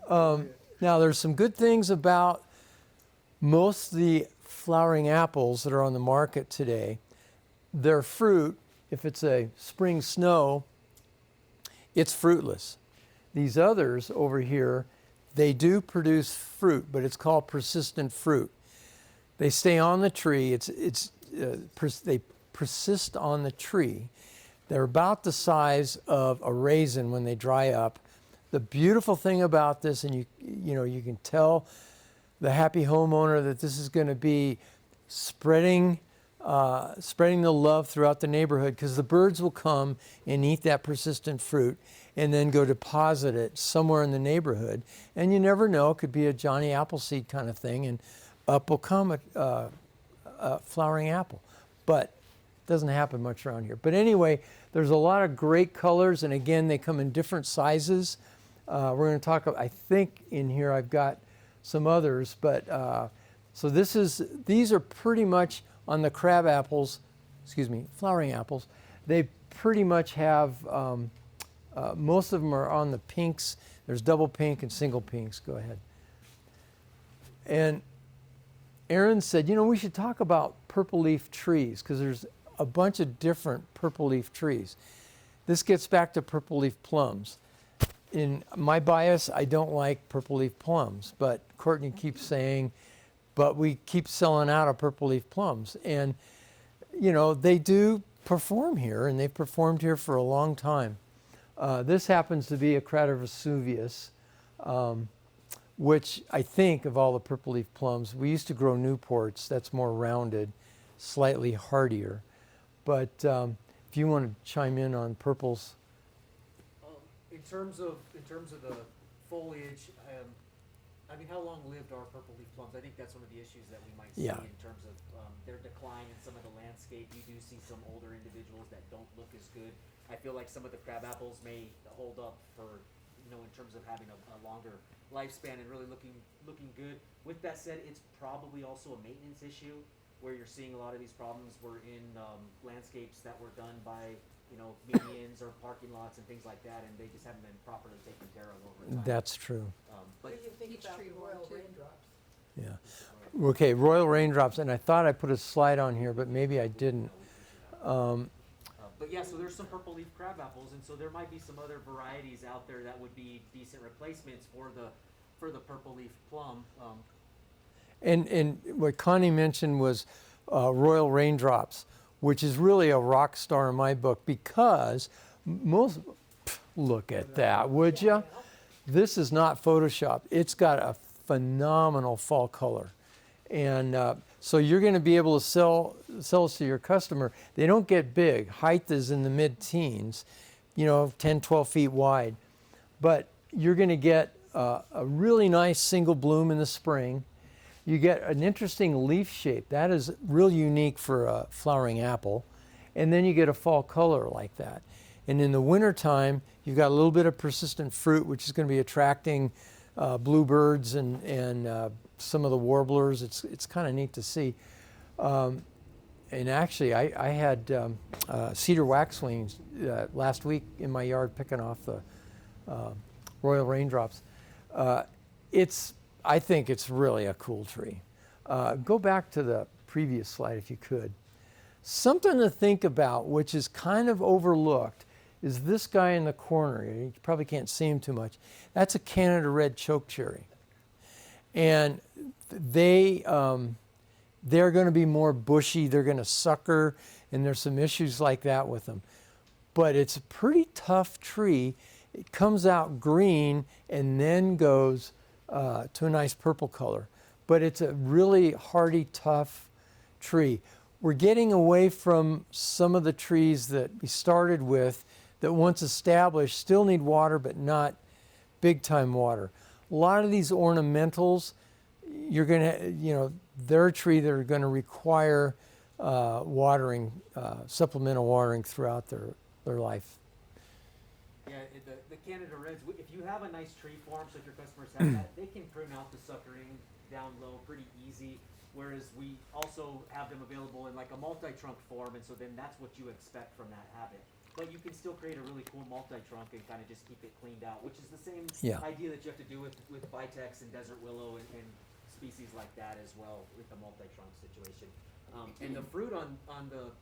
Speaker 1: Now, there's some good things about most of the flowering apples that are on the market today. Their fruit, if it's a spring snow, it's fruitless. These others over here, they do produce fruit, but it's called persistent fruit. They stay on the tree. They persist on the tree. They're about the size of a raisin when they dry up. The beautiful thing about this, and you can tell the happy homeowner that this is going to be spreading the love throughout the neighborhood, because the birds will come and eat that persistent fruit and then go deposit it somewhere in the neighborhood. And you never know, it could be a Johnny Appleseed kind of thing, and up will come a flowering apple. But it doesn't happen much around here. But anyway, there's a lot of great colors, and again, they come in different sizes. We're going to talk, I think in here I've got some others, but so these are pretty much on the crab apples, flowering apples. They pretty much have, most of them are on the pinks. There's double pink and single pinks. Go ahead. And Aaron said, we should talk about purple leaf trees, because there's a bunch of different purple leaf trees. This gets back to purple leaf plums. In my bias, I don't like purple leaf plums, but Courtney keeps saying, but we keep selling out of purple leaf plums. And, they do perform here, and they've performed here for a long time. This happens to be a Crater Vesuvius, which I think of all the purple leaf plums, we used to grow Newports. That's more rounded, slightly hardier. But if you want to chime in on purples.
Speaker 2: In terms of the foliage, how long lived are purple leaf plums? I think that's one of the issues that we might see in terms of their decline in some of the landscape. You do see some older individuals that don't look as good. I feel like some of the crab apples may hold up for, in terms of having a longer lifespan and really looking good. With that said, it's probably also a maintenance issue, where you're seeing a lot of these problems were in landscapes that were done by medians or parking lots and things like that, and they just haven't been properly taken care of over time.
Speaker 1: That's true.
Speaker 2: But
Speaker 6: What do you think
Speaker 4: Peach
Speaker 6: about
Speaker 4: tree
Speaker 6: the
Speaker 4: one,
Speaker 6: royal
Speaker 4: too.
Speaker 6: raindrops?
Speaker 1: Yeah. Okay, royal raindrops, and I thought I put a slide on here, but maybe I didn't.
Speaker 2: But yeah, so there's some purple leaf crab apples, and so there might be some other varieties out there that would be decent replacements for the purple leaf plum.
Speaker 1: And what Connie mentioned was royal raindrops, which is really a rock star in my book, because look at that, would you? This is not Photoshop. It's got a phenomenal fall color. And so you're going to be able to sell to your customer. They don't get big. Height is in the mid-teens, 10, 12 feet wide. But you're going to get a really nice single bloom in the spring. you get an interesting leaf shape. That is real unique for a flowering apple. And then you get a fall color like that. And in the wintertime, you've got a little bit of persistent fruit, which is going to be attracting bluebirds and some of the warblers. It's kind of neat to see. And actually, I had cedar waxwings last week in my yard picking off the royal raindrops. I think it's really a cool tree. Go back to the previous slide if you could. Something to think about, which is kind of overlooked, is this guy in the corner. You probably can't see him too much. That's a Canada red chokecherry. And they're going to be more bushy. They're going to sucker, and there's some issues like that with them. But it's a pretty tough tree. It comes out green and then goes to a nice purple color. But it's a really hardy, tough tree. We're getting away from some of the trees that we started with that once established still need water, but not big time water. A lot of these ornamentals, you're going to, they're a tree that are going to require watering, supplemental watering throughout their life.
Speaker 2: Yeah, the Canada Reds, if you have a nice tree form, so if your customers have that, they can prune out the suckering down low pretty easy. Whereas we also have them available in like a multi-trunk form, and so then that's what you expect from that habit. But you can still create a really cool multi-trunk and kind of just keep it cleaned out, which is the same idea that you have to do with vitex and desert willow and species like that as well with the multi-trunk situation. And the fruit on the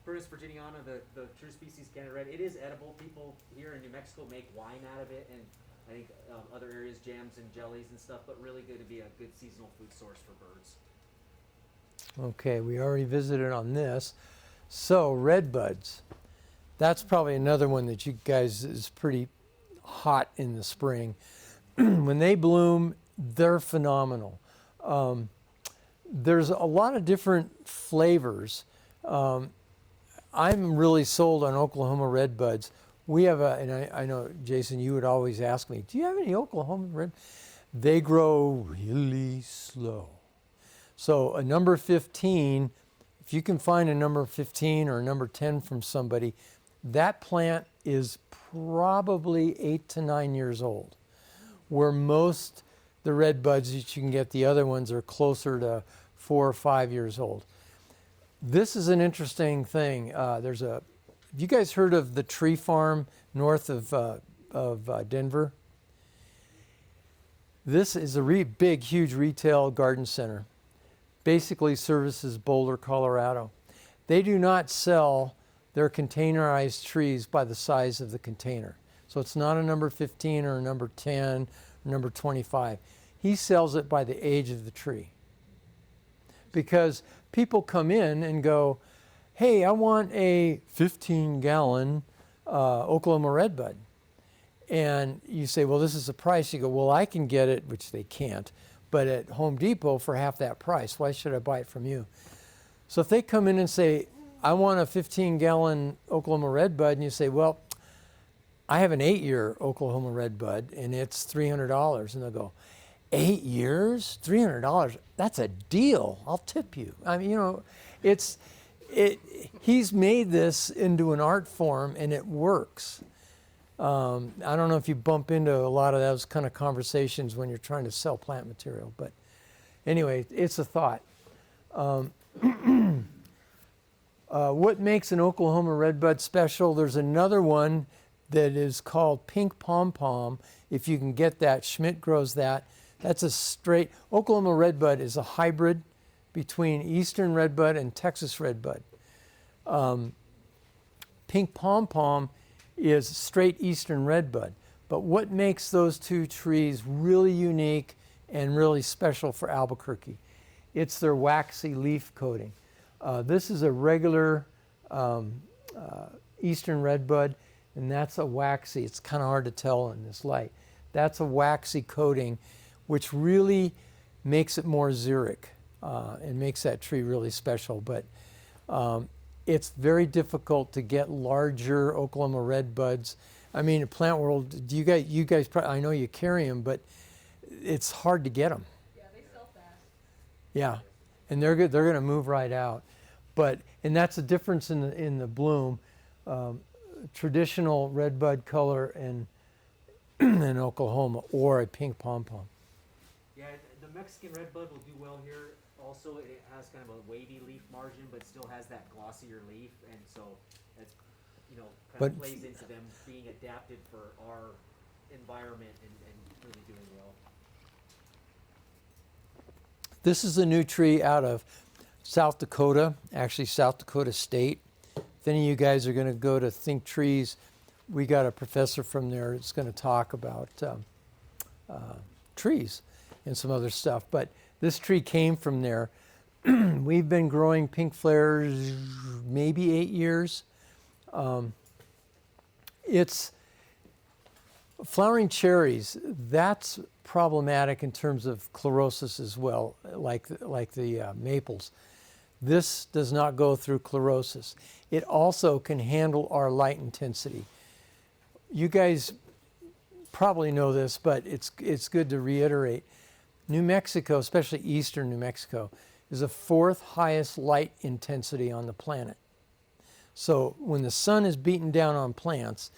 Speaker 2: Purus virginiana, the true species Canada Red, it is edible. People here in New Mexico make wine out of it, and I think other areas jams and jellies and stuff, but really good to be a good seasonal food source for birds.
Speaker 1: Okay, we already visited on this. So red buds, that's probably another one that you guys is pretty hot in the spring. When they bloom, they're phenomenal. There's a lot of different flavors. I'm really sold on Oklahoma red buds. We have and I know, Jason, you would always ask me, do you have any Oklahoma red? They grow really slow. So a number 15, if you can find a number 15 or a number 10 from somebody, that plant is probably 8 to 9 years old. Where most the red buds that you can get, the other ones are closer to 4 or 5 years old. This is an interesting thing. Have you guys heard of the tree farm north of Denver? This is a big, huge retail garden center. Basically services Boulder, Colorado. They do not sell their containerized trees by the size of the container. So it's not a number 15 or a number 10 or number 25. He sells it by the age of the tree. Because people come in and go, hey, I want a 15-gallon Oklahoma redbud. And you say, well, this is the price. You go, well, I can get it, which they can't, but at Home Depot for half that price. Why should I buy it from you? So if they come in and say, I want a 15-gallon Oklahoma redbud, and you say, well, I have an 8-year Oklahoma redbud, and it's $300. And they'll go, 8 years? $300? That's a deal. I'll tip you. I mean, he's made this into an art form, and it works. I don't know if you bump into a lot of those kind of conversations when you're trying to sell plant material, but anyway, it's a thought. What makes an Oklahoma redbud special? There's another one that is called pink pom-pom. If you can get that, Schmidt grows that. That's a straight, Oklahoma redbud is a hybrid between eastern redbud and Texas redbud. Pink pom-pom is straight eastern redbud. But what makes those two trees really unique and really special for Albuquerque? It's their waxy leaf coating. This is a regular eastern redbud, and that's a waxy. It's kind of hard to tell in this light. That's a waxy coating, which really makes it more xeric and makes that tree really special. But it's very difficult to get larger Oklahoma redbuds. I mean, in Plant World, you guys probably, I know you carry them, but it's hard to get them.
Speaker 6: Yeah, they sell
Speaker 1: Yeah, and they're good. They're going to move right out, and that's the difference in the bloom. Traditional red bud color in Oklahoma, or a pink pom pom.
Speaker 2: Yeah, the Mexican redbud will do well here. Also, it has kind of a wavy leaf margin, but still has that glossier leaf, and so that's, kind of plays into them being adapted for our environment and really doing well.
Speaker 1: This is a new tree out of South Dakota, actually South Dakota State. If any of you guys are going to go to Think Trees, we got a professor from there that's going to talk about trees and some other stuff. But this tree came from there. We've been growing pink flares maybe 8 years. It's flowering cherries. That's problematic in terms of chlorosis as well, like the maples. This does not go through chlorosis. It also can handle our light intensity. You guys probably know this, but it's good to reiterate. New Mexico, especially eastern New Mexico, is the 4th highest light intensity on the planet. So when the sun is beating down on plants,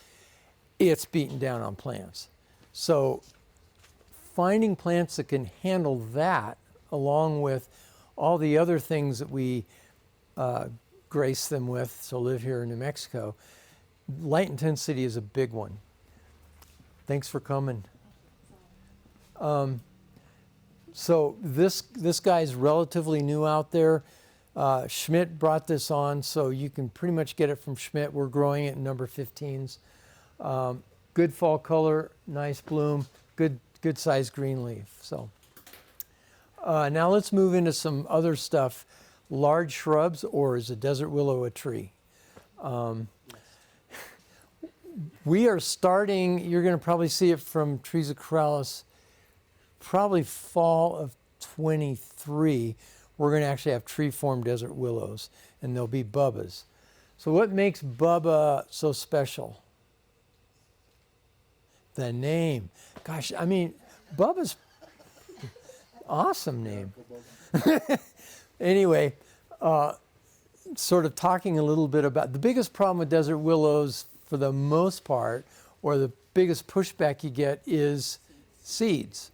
Speaker 1: it's beating down on plants. So finding plants that can handle that, along with all the other things that we grace them with, so live here in New Mexico, light intensity is a big one. Thanks for coming. So this guy's relatively new out there. Schmidt brought this on, so you can pretty much get it from Schmidt. We're growing it in number 15s. Good fall color, nice bloom, good sized green leaf. So now let's move into some other stuff. Large shrubs, or is a desert willow a tree? We are starting, you're going to probably see it from Trees of Corrales, probably fall of 23. We're going to actually have tree-formed desert willows, and they'll be bubbas. So what makes Bubba so special? The name. Gosh, I mean, Bubba's awesome name. Anyway, sort of talking a little bit about the biggest problem with desert willows for the most part, or the biggest pushback you get, is seeds.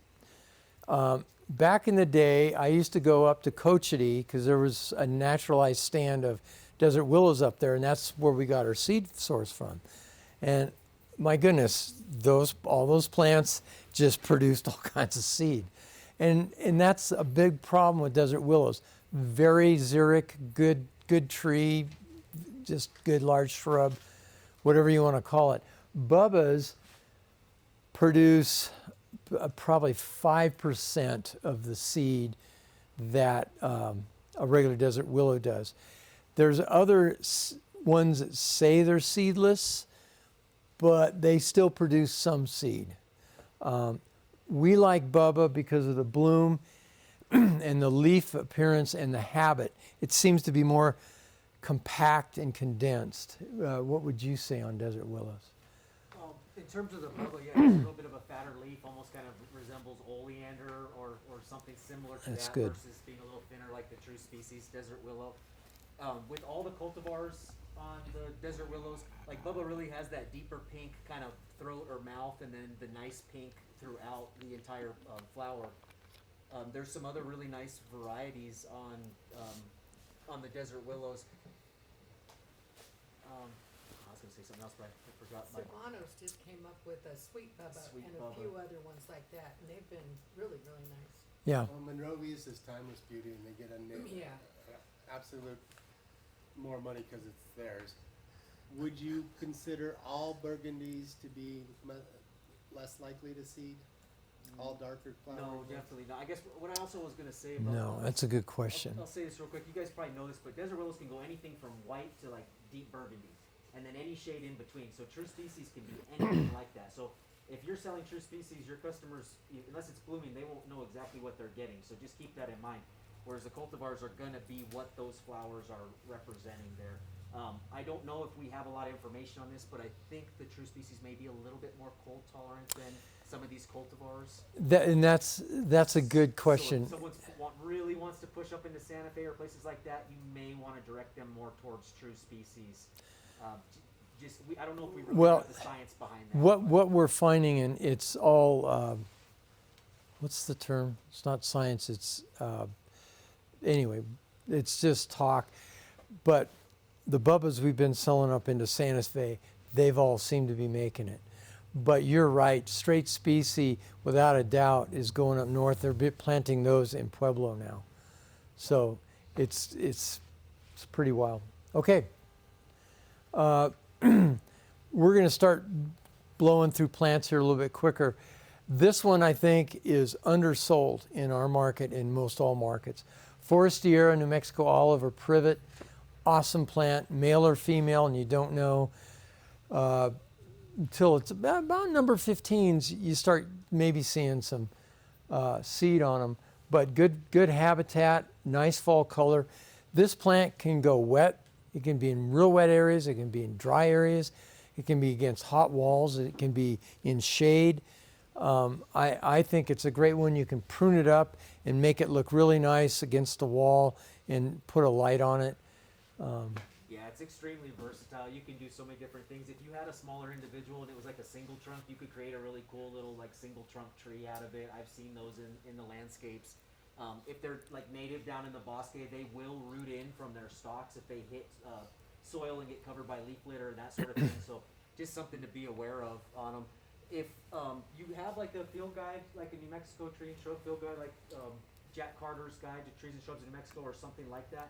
Speaker 1: Back in the day, I used to go up to Cochiti because there was a naturalized stand of desert willows up there, and that's where we got our seed source from. And my goodness, all those plants just produced all kinds of seed. And that's a big problem with desert willows. Very xeric, good tree, just good large shrub, whatever you want to call it. Bubbas produce probably 5% of the seed that a regular desert willow does. There's other ones that say they're seedless, but they still produce some seed. We like Bubba because of the bloom and the leaf appearance and the habit. It seems to be more compact and condensed. What would you say on desert willows?
Speaker 2: In terms of the Bubba, yeah, it's a little bit of a fatter leaf, almost kind of resembles oleander or something similar to
Speaker 1: That's
Speaker 2: that,
Speaker 1: good.
Speaker 2: versus being a little thinner like the true species desert willow. With all the cultivars on the desert willows, like Bubba really has that deeper pink kind of throat or mouth, and then the nice pink throughout the entire flower. There's some other really nice varieties on the desert willows. I was gonna say something else, but I forgot.
Speaker 7: Sabanos just came up with a sweet Bubba
Speaker 2: Sweet
Speaker 7: and
Speaker 2: Bubba.
Speaker 7: a few other ones like that, and they've been really, really nice.
Speaker 1: Yeah.
Speaker 5: Well, Monrovia uses timeless beauty, and they get a
Speaker 7: Yeah.
Speaker 5: absolute more money because it's theirs. Would you consider all burgundies to be less likely to seed? All darker flowers?
Speaker 2: No, definitely not. I guess what I also was gonna say about
Speaker 1: No, that's a good question.
Speaker 2: I'll say this real quick. You guys probably know this, but desert willows can go anything from white to like deep burgundy, and then any shade in between. So true species can be anything like that. So if you're selling true species, your customers, unless it's blooming, they won't know exactly what they're getting. So just keep that in mind. Whereas the cultivars are gonna be what those flowers are representing there. I don't know if we have a lot of information on this, but I think the true species may be a little bit more cold tolerant than some of these cultivars.
Speaker 1: That's a good
Speaker 2: So
Speaker 1: question.
Speaker 2: if someone really wants to push up into Santa Fe or places like that, you may want to direct them more towards true species. I don't know if we really
Speaker 1: Well,
Speaker 2: have the science behind that.
Speaker 1: What we're finding, and it's all what's the term? It's not science. It's anyway. It's just talk. But the bubbas we've been selling up into Santa Fe, they've all seemed to be making it. But you're right. Straight species, without a doubt, is going up north. They're planting those in Pueblo now. So it's pretty wild. Okay. We're going to start blowing through plants here a little bit quicker. This one, I think, is undersold in our market, in most all markets. Forestiera, New Mexico olive or privet, awesome plant, male or female, and you don't know until it's about number 15s, you start maybe seeing some seed on them. But good habitat, nice fall color. This plant can go wet. It can be in real wet areas. It can be in dry areas. It can be against hot walls. It can be in shade. I think it's a great one. You can prune it up and make it look really nice against the wall and put a light on it.
Speaker 2: Yeah, it's extremely versatile. You can do so many different things. If you had a smaller individual and it was like a single trunk, you could create a really cool little like single trunk tree out of it. I've seen those in the landscapes. If they're like native down in the bosque, they will root in from their stalks if they hit soil and get covered by leaf litter and that sort of thing. So just something to be aware of on them. If you have like a field guide, like a New Mexico tree and shrub field guide, like Jack Carter's Guide to Trees and Shrubs in New Mexico or something like that,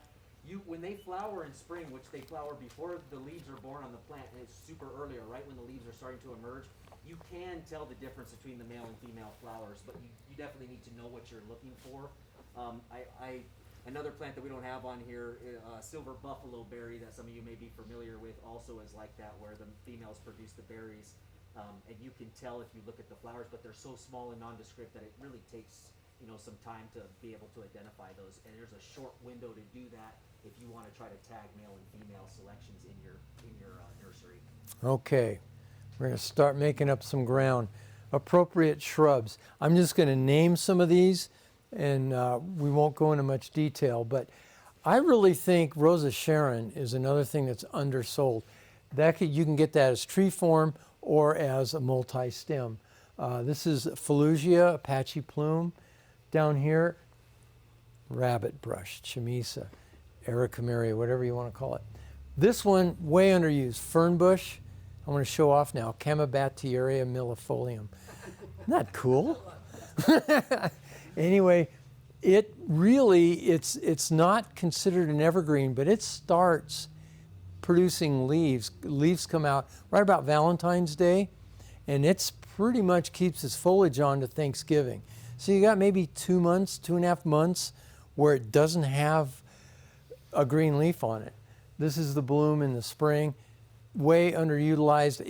Speaker 2: when they flower in spring, which they flower before the leaves are born on the plant, and it's super earlier, right when the leaves are starting to emerge, you can tell the difference between the male and female flowers, but you definitely need to know what you're looking for. Another plant that we don't have on here, silver buffalo berry, that some of you may be familiar with, also is like that, where the females produce the berries, and you can tell if you look at the flowers, but they're so small and nondescript that it really takes some time to be able to identify those, and there's a short window to do that if you want to try to tag male and female selections in your nursery.
Speaker 1: Okay, we're going to start making up some ground. Appropriate shrubs. I'm just going to name some of these, and we won't go into much detail, but I really think Rosa Sharon is another thing that's undersold. You can get that as tree form or as a multi-stem. This is Felugia, Apache plume. Down here, rabbit brush, chamisa, ericomeria, whatever you want to call it. This one, way underused, fern bush. I want to show off now, Camabatiaria millefolium. Isn't that cool? Anyway, it's not considered an evergreen, but it starts producing leaves. Leaves come out right about Valentine's Day, and it's pretty much keeps its foliage on to Thanksgiving. So you got maybe 2 months, 2.5 months where it doesn't have a green leaf on it. This is the bloom in the spring, way underutilized.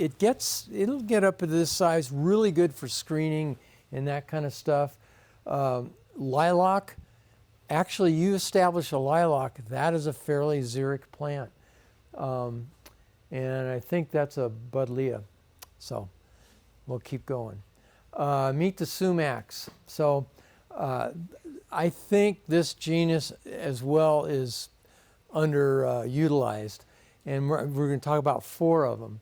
Speaker 1: It'll get up to this size, really good for screening and that kind of stuff. Lilac, actually you establish a lilac, that is a fairly xeric plant. And I think that's a buddleia. So we'll keep going. Meet the sumacs. So I think this genus as well is underutilized, and we're going to talk about 4 of them.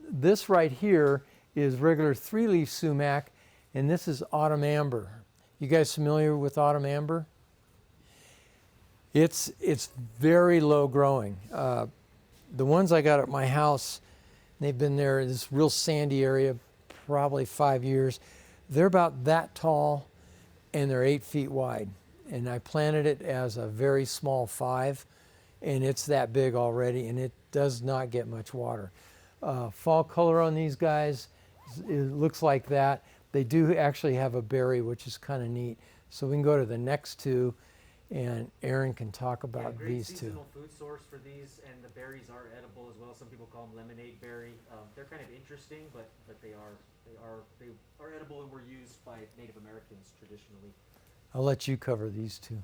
Speaker 1: This right here is regular 3-leaf sumac, and this is autumn amber. You guys familiar with autumn amber? It's very low growing. The ones I got at my house, they've been there in this real sandy area, probably 5 years. They're about that tall, and they're 8 feet wide. And I planted it as a very small 5, and it's that big already, and it does not get much water. Fall color on these guys, it looks like that. They do actually have a berry, which is kind of neat. So we can go to the next 2, and Aaron can talk about these 2.
Speaker 2: Seasonal food source for these, and the berries are edible as well. Some people call them lemonade berry. They're kind of interesting, but they are edible and were used by Native Americans traditionally.
Speaker 1: I'll let you cover these 2.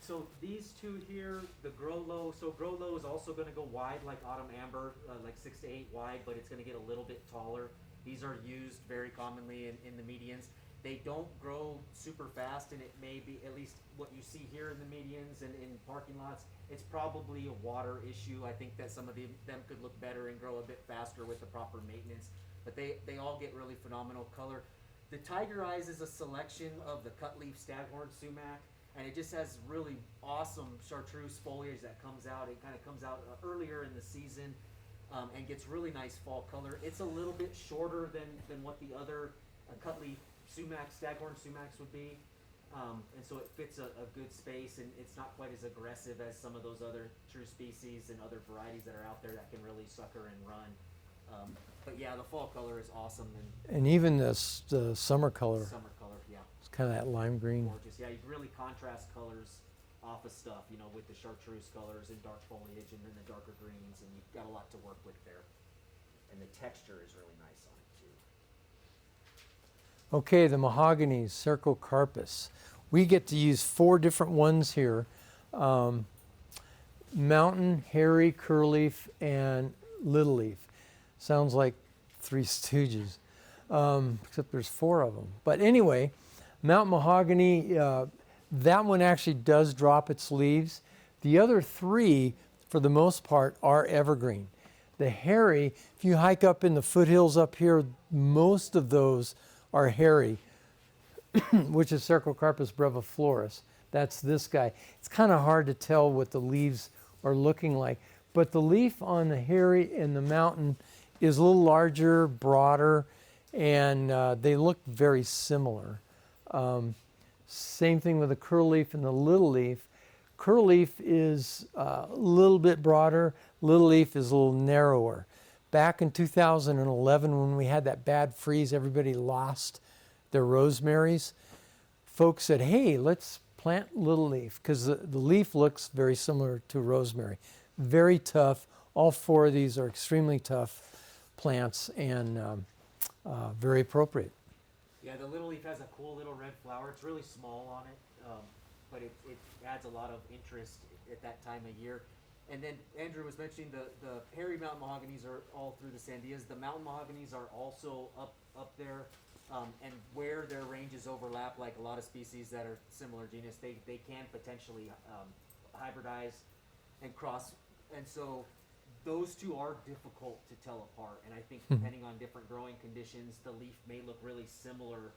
Speaker 2: So these 2 here, the grow low. So grow low is also going to go wide like autumn amber, like 6 to 8 wide, but it's going to get a little bit taller These are used very commonly in the medians. They don't grow super fast, and it may be, at least what you see here in the medians and in parking lots, it's probably a water issue. I think that some of them could look better and grow a bit faster with the proper maintenance, but they all get really phenomenal color. The Tiger Eyes is a selection of the cut leaf staghorn sumac, and it just has really awesome chartreuse foliage that comes out. It kind of comes out earlier in the season, and gets really nice fall color. It's a little bit shorter than what the other cut leaf sumac, staghorn sumacs would be, and so it fits a good space, and it's not quite as aggressive as some of those other true species and other varieties that are out there that can really sucker and run. But yeah, the fall color is awesome,
Speaker 1: And even the summer color,
Speaker 2: summer color, yeah,
Speaker 1: it's kind of that lime green.
Speaker 2: gorgeous. Yeah, you really contrast colors off of stuff, you know, with the chartreuse colors and dark foliage and then the darker greens, and you've got a lot to work with there. And the texture is really nice on it too.
Speaker 1: Okay, the mahoganies, Cercocarpus. We get to use 4 different ones here. Mountain, hairy, curleaf, and little leaf. Sounds like Three Stooges, except there's 4 of them. But anyway, mountain mahogany, that one actually does drop its leaves. The other 3, for the most part, are evergreen. The hairy, if you hike up in the foothills up here, most of those are hairy, which is Cercocarpus breviflorus. That's this guy. It's kind of hard to tell what the leaves are looking like, but the leaf on the hairy and the mountain is a little larger, broader, and they look very similar. Same thing with the curleaf and the little leaf. Curleaf is a little bit broader, little leaf is a little narrower. Back in 2011, when we had that bad freeze, everybody lost their rosemaries. Folks said, hey, let's plant little leaf, because the leaf looks very similar to rosemary. Very tough. All 4 of these are extremely tough plants and very appropriate.
Speaker 2: Yeah, the little leaf has a cool little red flower. It's really small on it, but it adds a lot of interest at that time of year. And then Andrew was mentioning the hairy mountain mahoganies are all through the sandias. The mountain mahoganies are also up there, and where their ranges overlap, like a lot of species that are similar genus, they can potentially hybridize and cross. And so those 2 are difficult to tell apart, and I think depending on different growing conditions, the leaf may look really similar,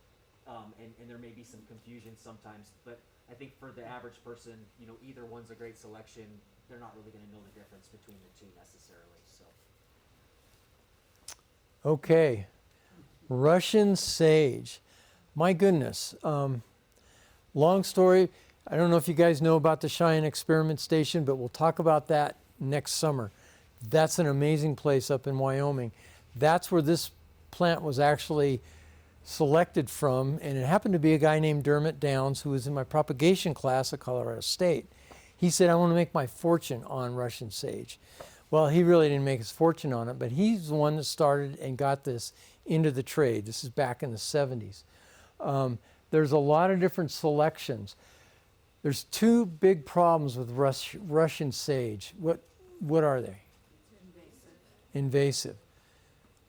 Speaker 2: and there may be some confusion sometimes, but I think for the average person, you know, either one's a great selection. They're not really going to know the difference between the 2 necessarily. So
Speaker 1: Okay, Russian sage. My goodness. Long story. I don't know if you guys know about the Cheyenne Experiment Station, but we'll talk about that next summer. That's an amazing place up in Wyoming. That's where this plant was actually selected from, and it happened to be a guy named Dermot Downs, who was in my propagation class at Colorado State. He said, I want to make my fortune on Russian sage. Well, he really didn't make his fortune on it, but he's the one that started and got this into the trade. This is back in the 70s. There's a lot of different selections. There's 2 big problems with Russian sage. What are they? Invasive.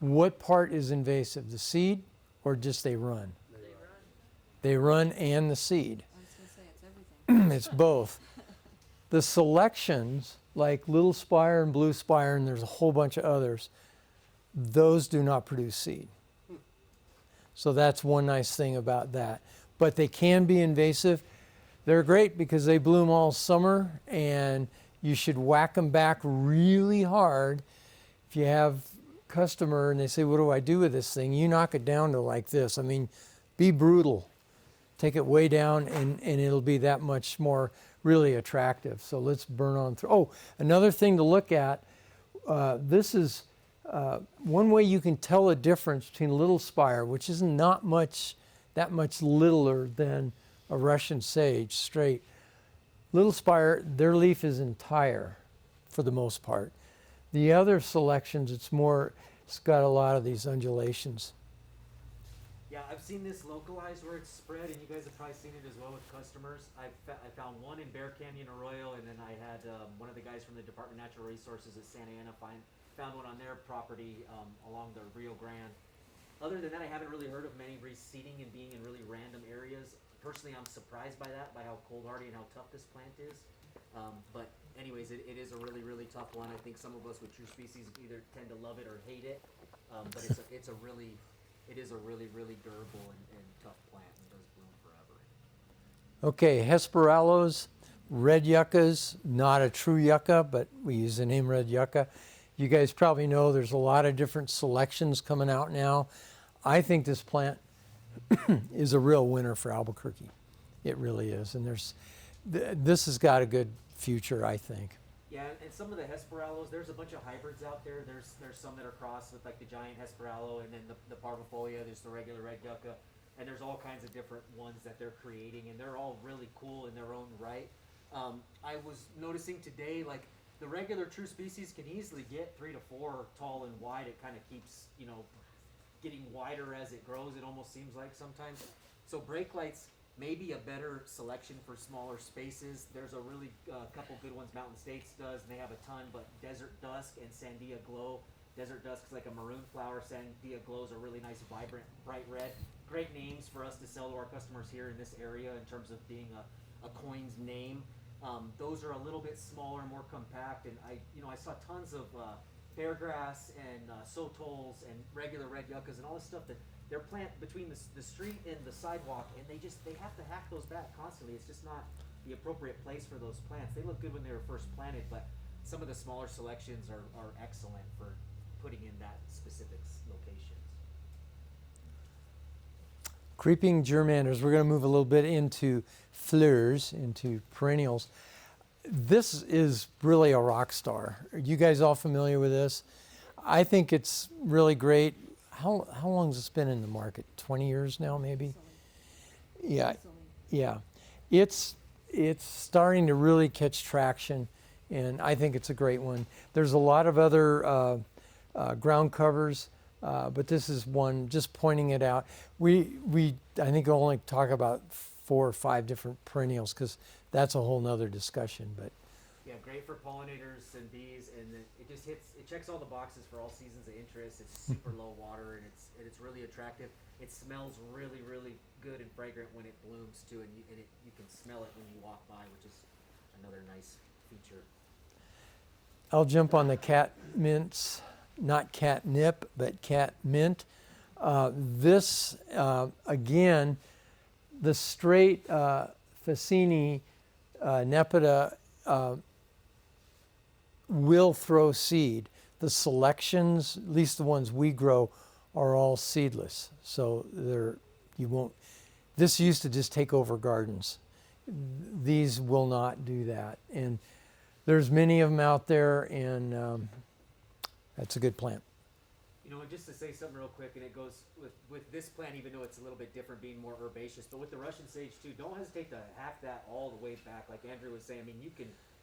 Speaker 1: What part is invasive? The seed or just they run? They run and the seed.
Speaker 4: I was gonna say it's everything.
Speaker 1: It's both. The selections, like Little Spire and Blue Spire, and there's a whole bunch of others, those do not produce seed. So that's one nice thing about that. But they can be invasive. They're great because they bloom all summer, and you should whack them back really hard. If you have a customer and they say, what do I do with this thing? You knock it down to like this. I mean, be brutal. Take it way down, and it'll be that much more really attractive. So let's burn on through. Oh, another thing to look at, this is one way you can tell a difference between Little Spire, which is not that much littler than a Russian sage straight. Little Spire, their leaf is entire for the most part. The other selections, it's got a lot of these undulations.
Speaker 2: yeah, I've seen this localized where it's spread, and you guys have probably seen it as well with customers. I found one in Bear Canyon Arroyo, and then I had one of the guys from the Department of Natural Resources at Santa Ana found one on their property along the Rio Grande. Other than that, I haven't really heard of many reseeding and being in really random areas. Personally, I'm surprised by that, by how cold hardy and how tough this plant is. But anyways, it is a really, really tough one. I think some of us with true species either tend to love it or hate it. But it is a really, really durable and tough plant and does bloom forever.
Speaker 1: Okay, Hesperaloes, red yuccas, not a true yucca, but we use the name red yucca. You guys probably know there's a lot of different selections coming out now. I think this plant is a real winner for Albuquerque. It really is, and this has got a good future, I think.
Speaker 2: Yeah, and some of the Hesperaloes, there's a bunch of hybrids out there. There's some that are crossed with like the giant Hesperalo, and then the parvifolia. There's the regular red yucca, and there's all kinds of different ones that they're creating, and they're all really cool in their own right. I was noticing today, like the regular true species can easily get 3 to 4 tall and wide. It kind of keeps, getting wider as it grows. It almost seems like sometimes. So brake lights may be a better selection for smaller spaces. There's a really couple good ones Mountain States does, and they have a ton, but Desert Dusk and Sandia Glow. Desert Dusk is like a maroon flower. Sandia Glow is a really nice, vibrant, bright red. Great names for us to sell to our customers here in this area in terms of being a coin's name. Those are a little bit smaller, more compact, and I saw tons of beargrass and sotols and regular red yuccas and all this stuff that they're planted between the street and the sidewalk, and they have to hack those back constantly. It's just not the appropriate place for those plants. They look good when they were first planted, but some of the smaller selections are excellent for putting in that specific locations.
Speaker 1: Creeping germanders, we're going to move a little bit into fleurs, into perennials. This is really a rock star. Are you guys all familiar with this? I think it's really great. How long has this been in the market? 20 years now, maybe? Yeah, yeah. It's starting to really catch traction, and I think it's a great one. There's a lot of other ground covers, but this is one, just pointing it out. I think we'll only talk about 4 or 5 different perennials, because that's a whole nother discussion. But
Speaker 2: yeah, great for pollinators and bees, and it checks all the boxes for all seasons of interest. It's super low water, and it's really attractive. It smells really, really good and fragrant when it blooms too, and you can smell it when you walk by, which is another nice feature.
Speaker 1: I'll jump on the cat mints, not catnip, but cat mint. This, again, the straight Facini nepeta will throw seed. The selections, at least the ones we grow, are all seedless. So you won't. This used to just take over gardens. These will not do that. And there's many of them out there, and that's a good plant.
Speaker 2: And just to say something real quick, and it goes with this plant, even though it's a little bit different, being more herbaceous, but with the Russian sage too, don't hesitate to hack that all the way back. Like Andrew was saying, I mean,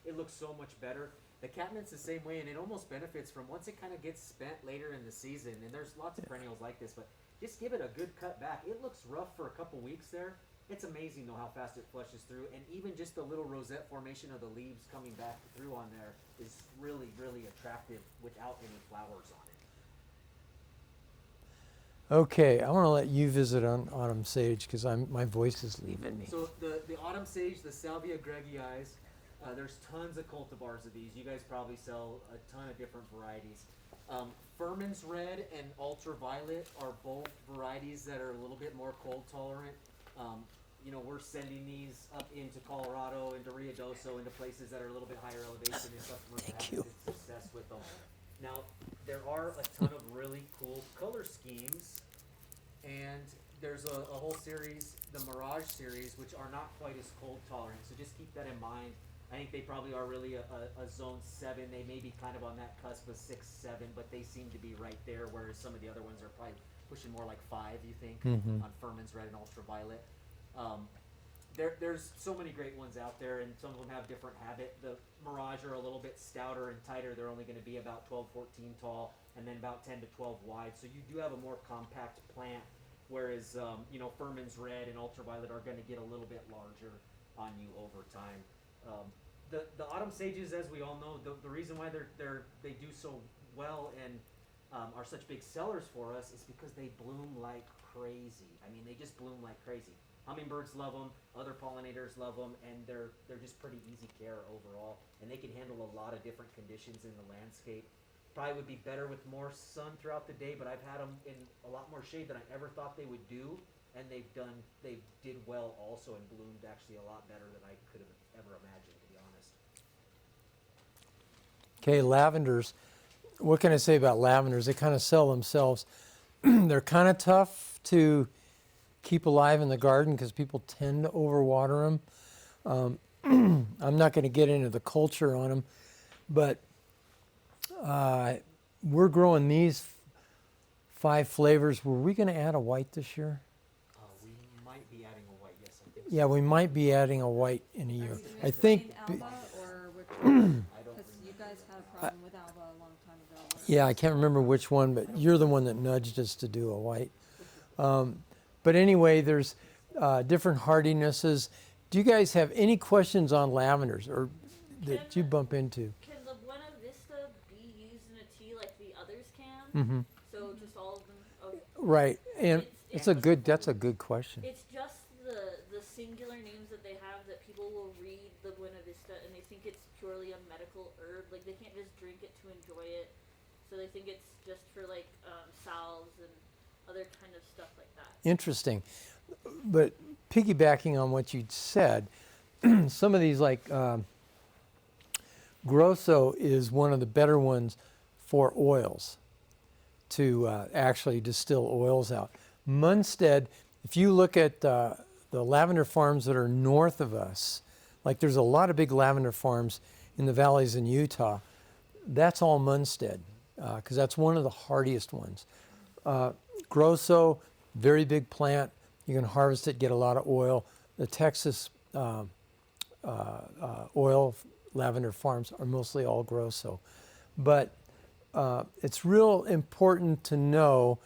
Speaker 2: it looks so much better. The catmint's the same way, and it almost benefits from once it kind of gets spent later in the season, and there's lots of perennials like this, but just give it a good cut back. It looks rough for a couple weeks there. It's amazing though how fast it flushes through, and even just the little rosette formation of the leaves coming back through on there is really, really attractive without any flowers on it.
Speaker 1: Okay, I want to let you visit on autumn sage, because my voice is leaving me.
Speaker 2: So the autumn sage, the Salvia gregiis, there's tons of cultivars of these. You guys probably sell a ton of different varieties. Furman's Red and Ultraviolet are both varieties that are a little bit more cold tolerant. We're sending these up into Colorado, into Ruidoso, into places that are a little bit higher elevation, and customers have had good success with them. Now, there are a ton of really cool color schemes, and there's a whole series, the Mirage series, which are not quite as cold tolerant, so just keep that in mind. I think they probably are really a zone 7. They may be kind of on that cusp of 6, 7, but they seem to be right there, whereas some of the other ones are probably pushing more like 5, you think, on Furman's Red and Ultraviolet. There's so many great ones out there, and some of them have different habit. The Mirage are a little bit stouter and tighter. They're only going to be about 12, 14 tall, and then about 10 to 12 wide. So you do have a more compact plant, whereas Furman's Red and Ultraviolet are going to get a little bit larger on you over time. The autumn sages, as we all know, the reason why they do so well and are such big sellers for us is because they bloom like crazy. I mean, they just bloom like crazy. Hummingbirds love them, other pollinators love them, and they're just pretty easy care overall, and they can handle a lot of different conditions in the landscape. Probably would be better with more sun throughout the day, but I've had them in a lot more shade than I ever thought they would do, and they did well also and bloomed actually a lot better than I could have ever imagined, to be honest.
Speaker 1: Okay, lavenders. What can I say about lavenders? They kind of sell themselves. They're kind of tough to keep alive in the garden because people tend to overwater them. I'm not going to get into the culture on them, but we're growing these 5 flavors. Were we going to add a white this year?
Speaker 2: We might be adding a white, yes, I think so.
Speaker 1: Yeah, we might be adding a white in a year.
Speaker 4: Are you
Speaker 1: I
Speaker 4: guys
Speaker 1: think.
Speaker 4: saying Alba or which one?
Speaker 2: I don't
Speaker 4: Because you
Speaker 2: remember.
Speaker 4: guys had a problem with Alba a long time ago.
Speaker 1: Yeah, I can't remember which one, but you're the one that nudged us to do a white. But anyway, there's different hardinesses. Do you guys have any questions on lavenders or that you bump into?
Speaker 3: Can the Buena Vista be used in a tea like the others can?
Speaker 1: Mm-hmm.
Speaker 3: So just all of them. Okay.
Speaker 1: Right, and
Speaker 3: It's
Speaker 1: that's a good question.
Speaker 3: It's just the singular names that they have that people will read the Buena Vista and they think it's purely a medical herb. Like they can't just drink it to enjoy it. So they think it's just for like salves and other kind of stuff like that.
Speaker 1: Interesting. But piggybacking on what you said, some of these like Grosso is one of the better ones for oils to actually distill oils out. Munstead, if you look at the lavender farms that are north of us, like there's a lot of big lavender farms in the valleys in Utah, that's all Munstead because that's one of the hardiest ones. Grosso, very big plant. You can harvest it, get a lot of oil. The Texas oil lavender farms are mostly all Grosso. But it's real important to know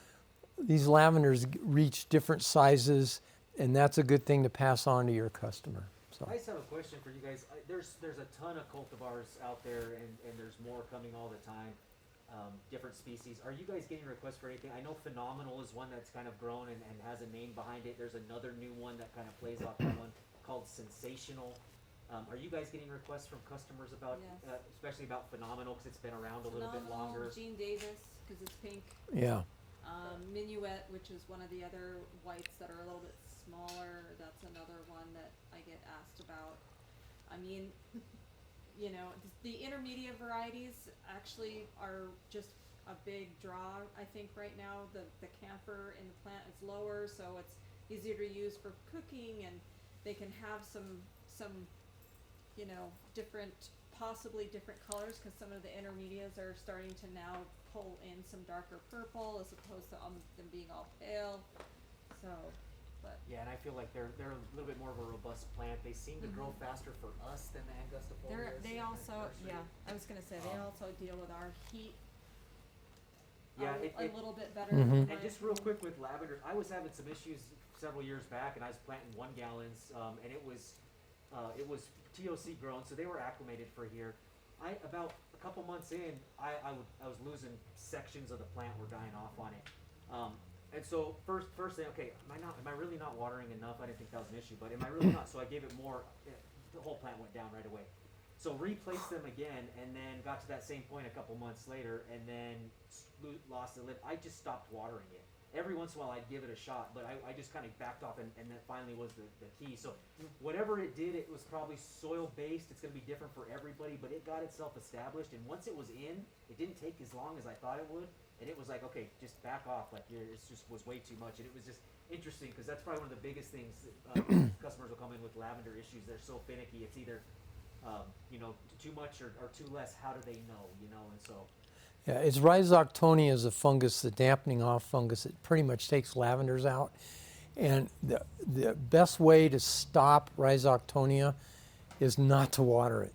Speaker 1: these lavenders reach different sizes, and that's a good thing to pass on to your customer. So.
Speaker 2: I just have a question for you guys. There's a ton of cultivars out there, and there's more coming all the time. Different species. Are you guys getting requests for anything? I know Phenomenal is one that's kind of grown and has a name behind it. There's another new one that kind of plays off that one called Sensational. Are you guys getting requests from customers about,
Speaker 4: Yes.
Speaker 2: Especially about Phenomenal because it's been around a little bit longer?
Speaker 4: Gene Davis, because it's pink.
Speaker 1: Yeah.
Speaker 4: Minuet, which is one of the other whites that are a little bit smaller. That's another one that I get asked about. I mean, you know, the intermediate varieties actually are just a big draw, I think, right now. The camphor in the plant is lower, so it's easier to use for cooking, and they can have some you know, possibly different colors, because some of the intermediates are starting to now pull in some darker purple as opposed to them being all pale. So, but
Speaker 2: Yeah, and I feel like they're a little bit more of a robust plant. They seem to grow faster for us than the Angustafolias.
Speaker 4: they
Speaker 2: in
Speaker 4: also,
Speaker 2: nursery.
Speaker 4: yeah, I was gonna say, they also deal with our heat
Speaker 2: Yeah,
Speaker 4: a little bit better.
Speaker 1: Mhm.
Speaker 2: And just real quick with lavender, I was having some issues several years back, and I was planting 1 gallons, and it was TOC grown, so they were acclimated for here. About a couple months in, I was losing sections of the plant were dying off on it. And so first thing, okay, am I really not watering enough? I didn't think that was an issue, but am I really not? So I gave it more. The whole plant went down right away. So replaced them again, and then got to that same point a couple months later, and then lost the lip. I just stopped watering it. Every once in a while I'd give it a shot, but I just kind of backed off, and that finally was the key. So whatever it did, it was probably soil based. It's going to be different for everybody, but it got itself established, and once it was in, it didn't take as long as I thought it would, and it was like, okay, just back off, like it just was way too much. And it was just interesting because that's probably one of the biggest things customers will come in with lavender issues. They're so finicky. It's either you know, too much or too less. How do they know, you know? And so
Speaker 1: Yeah, it's Rhizoctonia is a fungus, the dampening off fungus. It pretty much takes lavenders out. And the best way to stop Rhizoctonia is not to water it.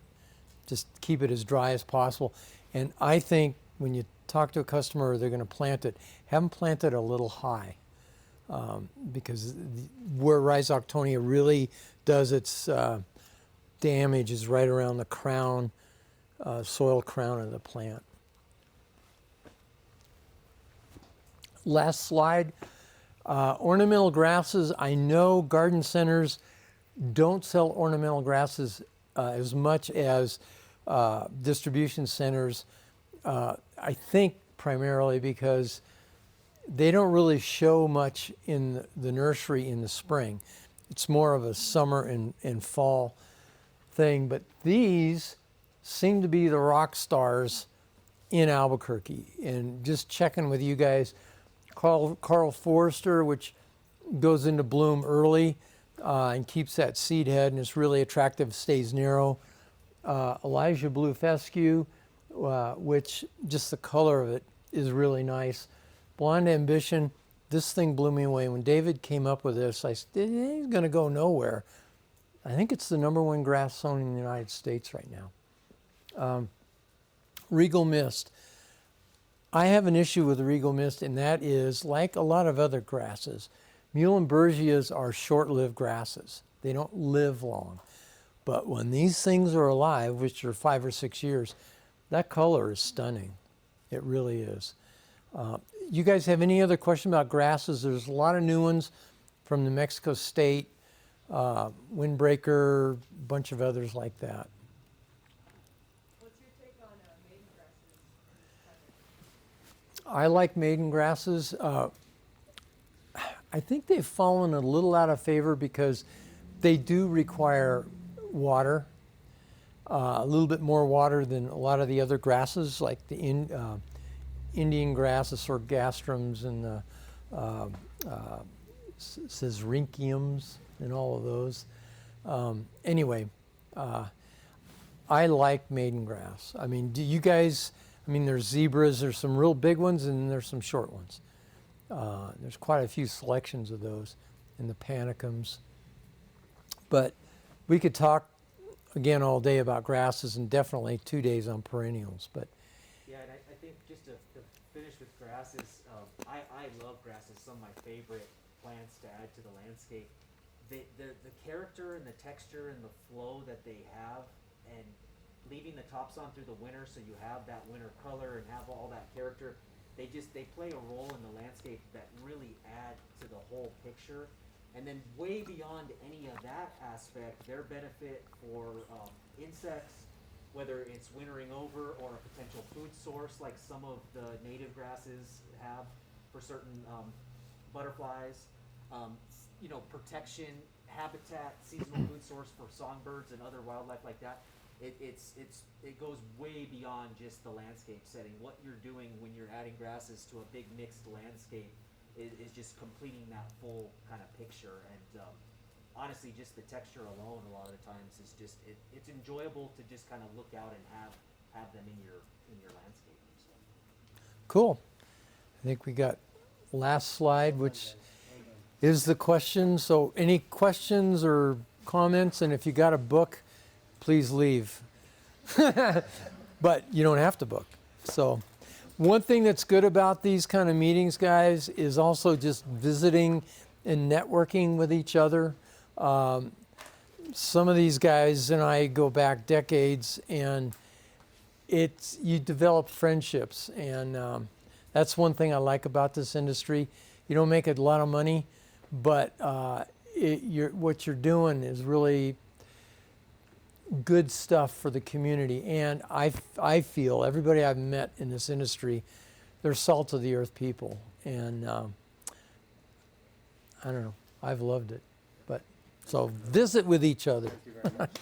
Speaker 1: Just keep it as dry as possible. And I think when you talk to a customer or they're going to plant it, have them plant it a little high. Because where Rhizoctonia really does its damage is right around the crown, soil crown of the plant. last slide. Ornamental grasses, I know garden centers don't sell ornamental grasses as much as distribution centers. I think primarily because they don't really show much in the nursery in the spring. It's more of a summer and fall thing, but these seem to be the rock stars in Albuquerque. And just checking with you guys, Carl Forrester, which goes into bloom early and keeps that seed head, and it's really attractive, stays narrow. Elijah Blue Fescue, which just the color of it is really nice. Blonde Ambition, this thing blew me away. When David came up with this, I said, he's going to go nowhere. I think it's the #1 grass sown in the United States right now. Regal Mist. I have an issue with the Regal Mist, and that is, like a lot of other grasses, Muhlenbergias are short-lived grasses. They don't live long. But when these things are alive, which are 5 or 6 years, that color is stunning. It really is. You guys have any other question about grasses? There's a lot of new ones from New Mexico State, Windbreaker, a bunch of others like that.
Speaker 6: What's your take on maiden grasses in this climate?
Speaker 1: I like maiden grasses. I think they've fallen a little out of favor because they do require water, a little bit more water than a lot of the other grasses, like the Indian grass, the sorghastrum, and the Sesrinchiums, and all of those. Anyway, I like maiden grass. I mean, do you guys? I mean, there's zebras. There's some real big ones, and there's some short ones. There's quite a few selections of those in the panicums. But we could talk again all day about grasses, and definitely 2 days on perennials. But
Speaker 2: Yeah, and I think just to finish with grasses, I love grasses. Some of my favorite plants to add to the landscape. The character and the texture and the flow that they have, and leaving the tops on through the winter so you have that winter color and have all that character, they play a role in the landscape that really add to the whole picture. And then way beyond any of that aspect, their benefit for insects, whether it's wintering over or a potential food source like some of the native grasses have for certain butterflies, protection, habitat, seasonal food source for songbirds and other wildlife like that. It goes way beyond just the landscape setting. What you're doing when you're adding grasses to a big mixed landscape is just completing that full kind of picture. And honestly, just the texture alone a lot of the times is just it's enjoyable to just kind of look out and have them in your landscape. So.
Speaker 1: cool. I think we got last slide, which is the question. So any questions or comments? And if you got a book, please leave. But you don't have to book. So one thing that's good about these kind of meetings, guys, is also just visiting and networking with each other. Some of these guys and I go back decades, and you develop friendships, and that's one thing I like about this industry. You don't make a lot of money, but what you're doing is really good stuff for the community. And I feel everybody I've met in this industry, they're salt of the earth people, and I don't know, I've loved it. But so visit with each other.
Speaker 5: Thank you very much.